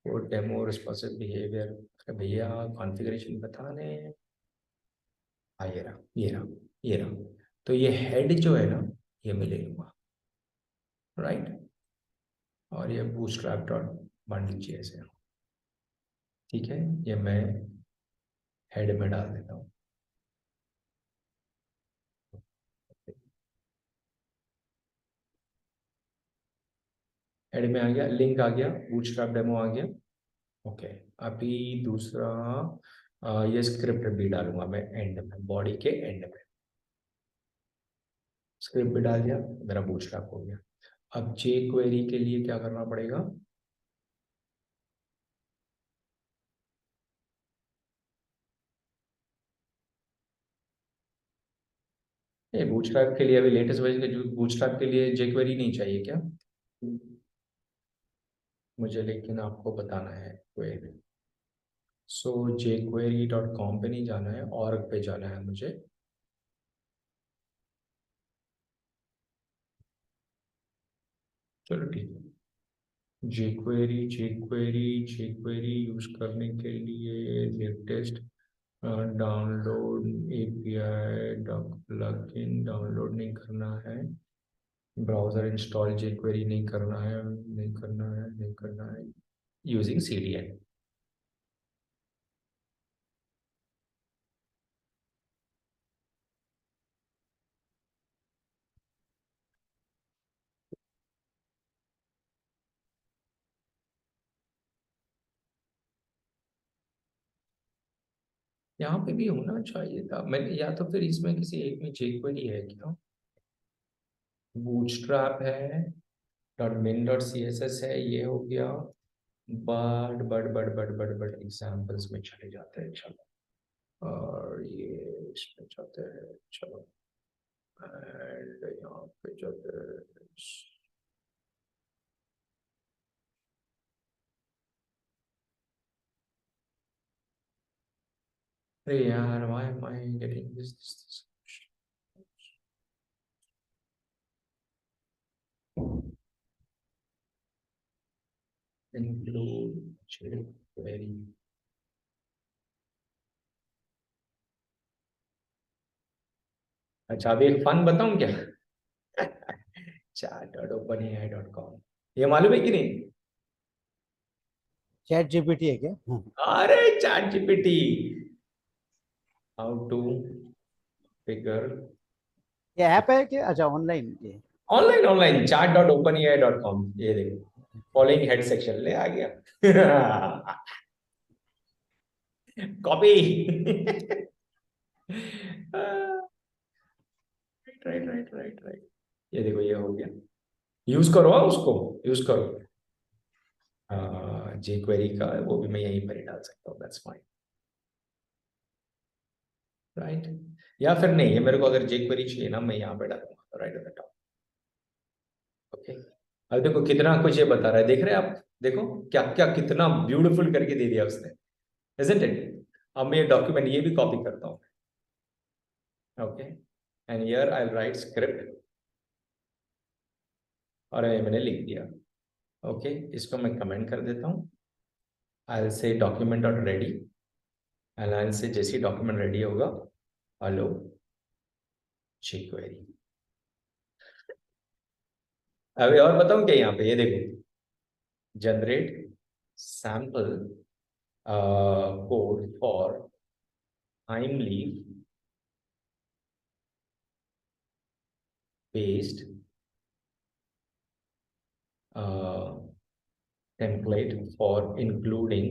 वो डेमो रिस्पॉन्सिव बिहेवियर, अरे भैया कॉन्फ़िगरेशन बताने। हाँ ये रहा, ये रहा, ये रहा। तो ये हेड जो है ना, ये मैं ले लूंगा, राइट। और ये बूटस्ट्रैप डॉट बंडल जेएस है, ठीक है। ये मैं हेड में डाल देता हूँ। हेड में आ गया, लिंक आ गया, बूटस्ट्रैप डेमो आ गया। ओके, अभी दूसरा ये स्क्रिप्ट भी डालूंगा मैं एंड में, बॉडी के एंड में स्क्रिप्ट भी डाल दिया, मेरा बूटस्ट्रैप हो गया। अब जे क्वेरी के लिए क्या करना पड़ेगा? ये बूटस्ट्रैप के लिए अभी लेटेस्ट वर्जन के जो बूटस्ट्रैप के लिए जे क्वेरी नहीं चाहिए क्या मुझे? लेकिन आपको बताना है क्वेरी। सो jQuery.com पे नहीं जाना है, org पे जाना है मुझे। चलो ठीक है, jQuery यूज करने के लिए latest download API plugin download नहीं करना है, ब्राउजर इंस्टॉल jQuery नहीं करना है, नहीं करना है, नहीं करना है, यूजिंग CDN। यहाँ पे भी होना चाहिए था, मैंने या तो फिर इसमें किसी एक में jQuery है क्या? बूटस्ट्रैप है, .min.css है, ये हो गया। बट एग्जाम्पल्स में चले जाते हैं, चलो। और ये इसमें जाते हैं, चलो। एंड यहाँ पे जाते हैं। अरे यार, why am I getting this? Include jQuery. अच्छा, अभी एक फन बताऊं क्या? chat.openai.com, ये मालूम है कि नहीं? चैट जीपीटी है क्या? अरे chat GPT, how to figure ये ऐप है क्या? अच्छा, ऑनलाइन ये। ऑनलाइन, ऑनलाइन chat.openai.com, ये देखो फॉलोइंग हेड सेक्शन ले आ गया। Copy. Right right right right, ये देखो ये हो गया। यूज करो, उसको यूज करो। जे क्वेरी का वो भी मैं यहीं पर ही डाल सकता हूँ, दैट्स फाइन, राइट। या फिर नहीं, ये मेरे को अगर जे क्वेरी चाहिए ना, मैं यहाँ पे डालूंगा right at the top. Okay, अब देखो कितना कुछ ये बता रहा है, देख रहे हैं आप, देखो क्या क्या कितना ब्यूटीफुल करके दे दिया उसने, isn't it? अब मैं ये डॉक्यूमेंट ये भी कॉपी करता हूँ, okay, and here I right script, और ये मैंने लिख दिया, ओके, इसको मैं कमेंट कर देता हूँ, आई विल से document dot ready, and I will से जैसे डॉक्यूमेंट रेडी होगा, हेलो jQuery। अभी और बताऊं क्या, यहाँ पे ये देखो, generate sample code for ThymeLeaf based template for including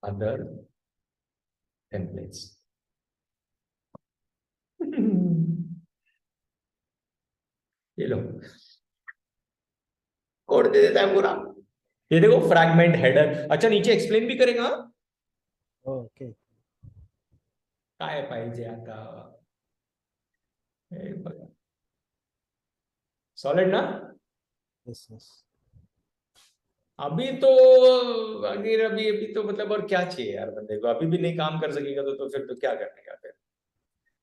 other templates। ये लो, कोड दे देता है पूरा, ये देखो फ्रैगमेंट हेडर, अच्छा नीचे एक्सप्लेन भी करेगा, ओके। काय पाहिजे आता, सॉलिड ना। Yes yes. अभी तो अगर अभी अभी तो मतलब और क्या चाहिए यार बंदे को, अभी भी नहीं काम कर सकेगा तो फिर तो क्या करने का फिर,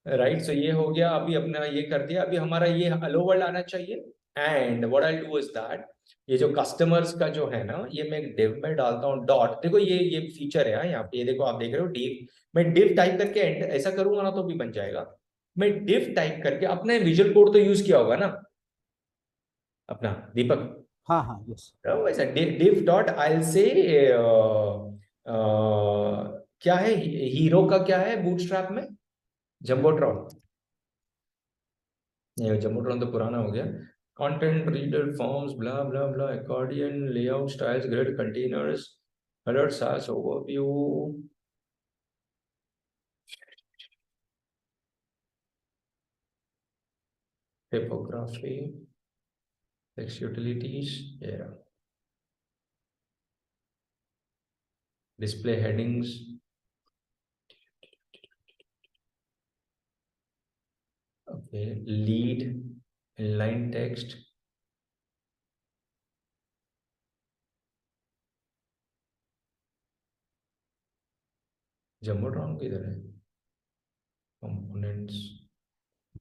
राइट। सो ये हो गया, अभी अपना ये कर दिया, अभी हमारा ये हेलो वर्ल्ड आना चाहिए, and what I do is that, ये जो कस्टमर्स का जो है ना, ये मैं डिव में डालता हूँ डॉट, देखो ये फीचर है यहाँ पे, ये देखो आप देख रहे हो डिव, मैं डिव टाइप करके ऐसा करूंगा ना तो भी बन जाएगा, मैं डिव टाइप करके, अपने विजुअल कोड तो यूज किया होगा ना अपना दीपक, हाँ हाँ यस। वैसा div डॉट आई से क्या है, हीरो का क्या है बूटस्ट्रैप में, जंबोट्रॉन, ये जंबोट्रॉन तो पुराना हो गया, content reader forms blah blah blah accordion layout styles grid containers alert Sass overview, typography, text utilities, yeah, display headings, okay, lead inline text, Jumbotron किधर है, components,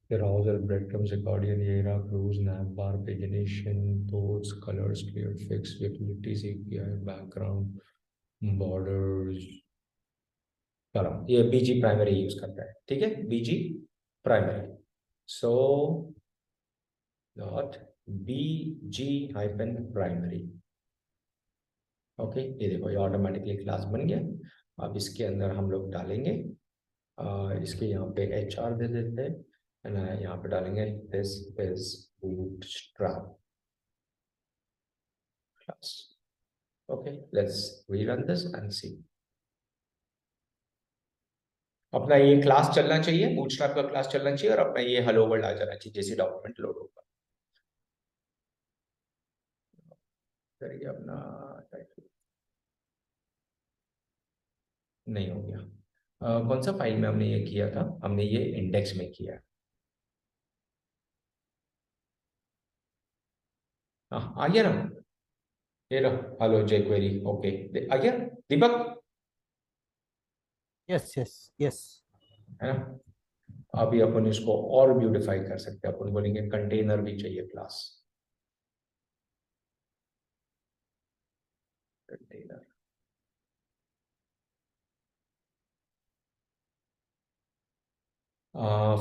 carousel, breadcrumbs, accordion, era, cruise, navbar, pagination, thoughts, colors, clear, fix, utilities, API, background, borders, चलो ये बीजी primary use करता है, ठीक है, बीजी primary, so dot बीजी hyphen primary, okay, ये देखो ये ऑटोमेटिकली क्लास बन गया, अब इसके अंदर हम लोग डालेंगे, इसके यहाँ पे HR दे देते हैं, एंड यहाँ पे डालेंगे this is Bootstrap class, okay, let's rerun this and see, अपना ये क्लास चलना चाहिए, बूटस्ट्रैप का क्लास चलना चाहिए, और अपना ये हेलो वर्ल्ड आ जाना चाहिए जैसे डॉक्यूमेंट लोड होगा, करिए अपना टाइटल, नहीं हो गया, कौन सा फाइल में हमने ये किया था, हमने ये इंडेक्स में किया, हाँ आ गया ना, ये रहा हेलो jQuery, ओके, आ गया दीपक, यस यस यस। है ना, अभी अपन इसको और ब्यूटिफाई कर सकते हैं, अपन बोलेंगे कंटेनर भी चाहिए क्लास, कंटेनर,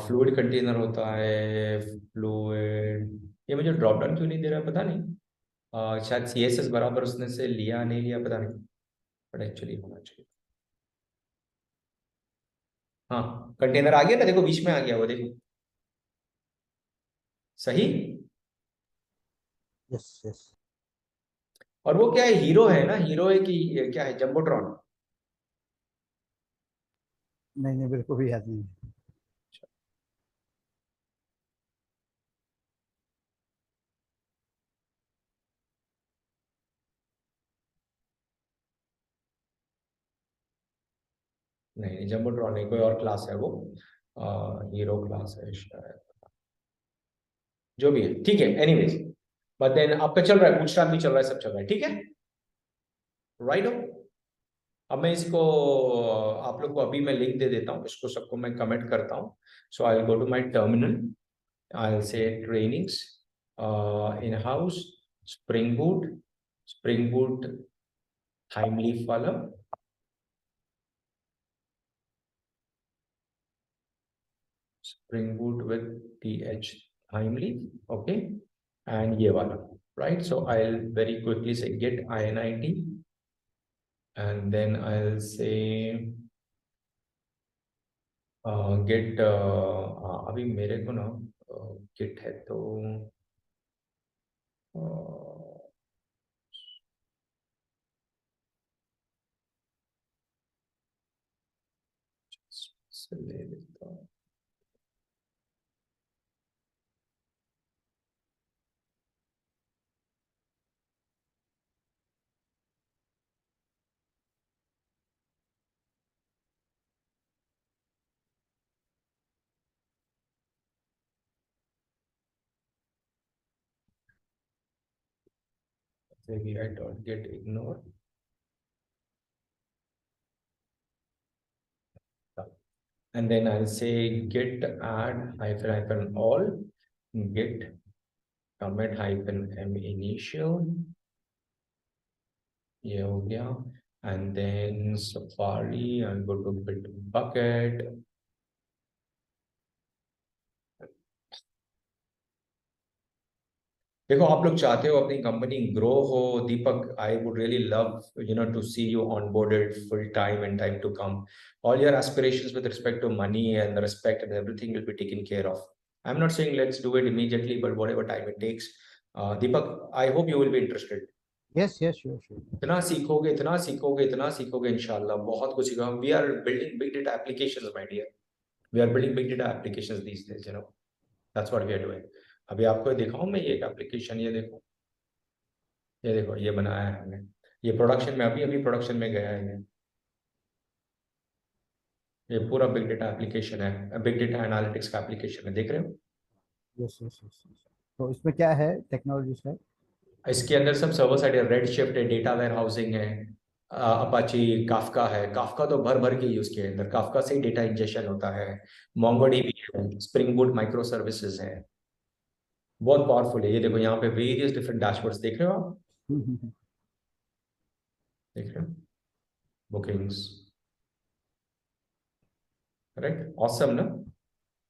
फ्लूइड कंटेनर होता है, फ्लूइड, ये मुझे ड्रॉप डाउन क्यों नहीं दे रहा है पता नहीं, शायद CSS बराबर उसने से लिया नहीं लिया पता नहीं, बट एक्चुअली होना चाहिए, हाँ कंटेनर आ गया ना, देखो बीच में आ गया वो, देखो सही, यस यस। और वो क्या है, हीरो है ना, हीरो है कि क्या है, जंबोट्रॉन, नहीं नहीं बिल्कुल भी याद नहीं है। नहीं जंबोट्रॉन नहीं, कोई और क्लास है वो, हीरो क्लास है शायद, जो भी है ठीक है, एनीवेज, बट देन आपका चल रहा है, बूटस्ट्रैप भी चल रहा है, सब चल रहा है, ठीक है, राइट। अब मैं इसको आप लोग को अभी मैं लिंक दे देता हूँ, इसको सबको मैं कमेंट करता हूँ. So I will go to my terminal, I will say trainings, in house, spring boot ThymeLeaf वाला, SpringBoot with PH ThymeLeaf, okay, and ये वाला, right? So I'll very quickly say get INIT, and then I'll say get अभी मेरे को ना git है तो ले लेता हूँ. Maybe I don't get ignore. And then I'll say git add hyphen all, git commit hyphen m initial, ये हो गया, and then Safari, I'll go to Bitbucket. देखो आप लोग चाहते हो अपनी कंपनी ग्रो हो, Deepak, I would really love to see you onboarded full time and time to come. All your aspirations with respect to money and the respect and everything will be taken care of. I'm not saying let's do it immediately, but whatever time it takes. Deepak, I hope you will be interested. Yes, yes, sure, sure. इतना सीखोगे, इतना सीखोगे, इतना सीखोगे, इंशाल्लाह बहुत कुछ सीखोगे. We are building big data applications, my dear. We are building big data applications these days, That's what we are doing. अभी आपको दिखाऊं मैं ये एक एप्लीकेशन, ये देखो ये बनाया है हमने, ये प्रोडक्शन में अभी प्रोडक्शन में गया है. ये पूरा बिग डेटा एप्लीकेशन है, बिग डेटा एनालिटिक्स का एप्लीकेशन है, देख रहे हो. Yes, yes, yes, yes. तो इसमें क्या है टेक्नोलॉजी है? इसके अंदर सब सर्वर साइड है, रेड शिफ्ट है, डेटा वेयर हाउसिंग है, अपाची काफका है. काफका तो भर भर के यूज किया है, काफका से ही डेटा इंजेक्शन होता है. मोंगोडीबी है, स्प्रिंग बूट माइक्रो सर्विसेज है, बहुत पावरफुल है. ये देखो यहाँ पे वेरियस डिफरेंट डैशबोर्ड्स देख रहे हो आप, देख रहे हो, बुकिंग्स, राइट, ऑसम ना.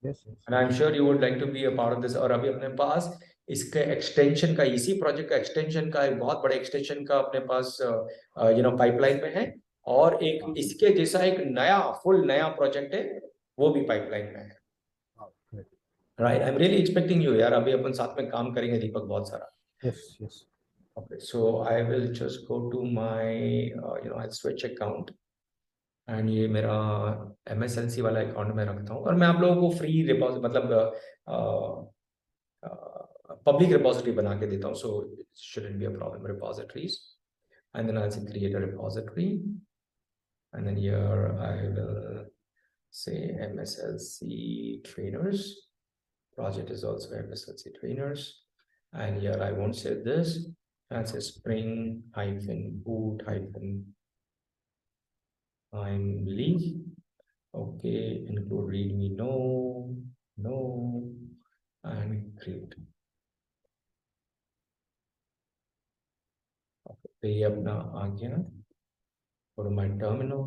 Yes, yes. And I'm sure you would like to be a part of this. और अभी अपने पास इसके एक्सटेंशन का, इसी प्रोजेक्ट का एक्सटेंशन का एक बहुत बड़े एक्सटेंशन का अपने पास पाइपलाइन में है, और एक इसके जैसा एक नया फुल नया प्रोजेक्ट है, वो भी पाइपलाइन में है. Right, I am really expecting you यार. अभी अपन साथ में काम करेंगे दीपक, बहुत सारा. Yes, yes. Okay, so I will just go to my I'll switch account, and ये मेरा MSLC वाला अकाउंट में रखता हूँ, और मैं आप लोगों को फ्री रिपोजिटरी, मतलब पब्लिक रिपोजिटरी बना के देता हूँ. सो shouldn't be a problem. Repositories, and then I'll say create a repository, and then here I will say MSLC trainers. Project is also MSLC trainers, and here I won't say this. I'll say spring boot ThymeLeaf. Okay, include readme, no, and create. Okay, तो ये अपना आ गया, और my terminal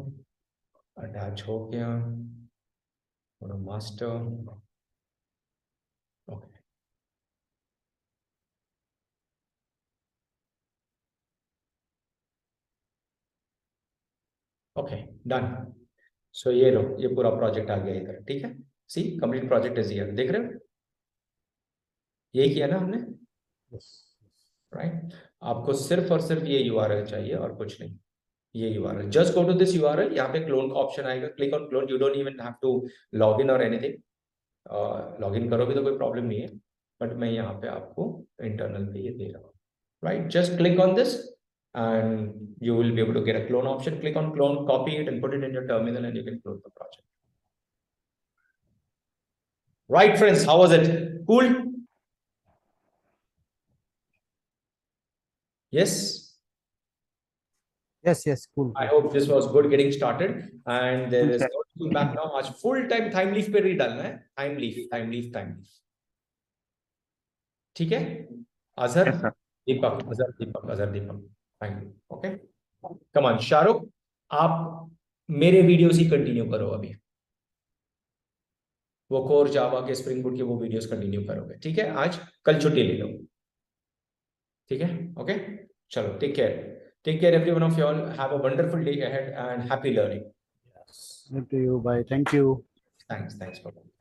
attach हो गया, और master. Okay. Okay, done. So ये लो, ये पूरा प्रोजेक्ट आ गया इधर, ठीक है. सी कंप्लीट प्रोजेक्ट इज हियर, देख रहे हो, यही किया ना हमने, Yes. राइट. आपको सिर्फ और सिर्फ ये URL चाहिए और कुछ नहीं. ये URL, just go to this URL, यहाँ पे क्लोन का ऑप्शन आएगा, click on clone. You don't even have to log in और एनीथिंग. लॉग इन करोगे तो कोई प्रॉब्लम नहीं है, बट मैं यहाँ पे आपको इंटरनल पे ये दे रहा हूँ, right. Just click on this and you will be able to get a clone option. Click on clone, copy it and put it in your terminal, and you can close the project. Right, friends, how was it? Cool? Yes. Yes, cool. I hope this was good getting started, and there is Okay. no looking back now. आज full time ThymeLeaf पे read डालना है. ThymeLeaf. ठीक है? Azhar, Yes, sir. Azhar Deepak. Thank you. Okay. Come on, Shahrukh, आप मेरे videos ही continue करो अभी. वो कोर जावा के स्प्रिंग बूट के वो वीडियोस कंटिन्यू करोगे. ठीक है? आज कल छुट्टी ले लो. ठीक है? ओके. चलो, take care every one of you all. Have a wonderful day ahead and happy learning. Same to you. Bye. Thank you. Thanks. Bye.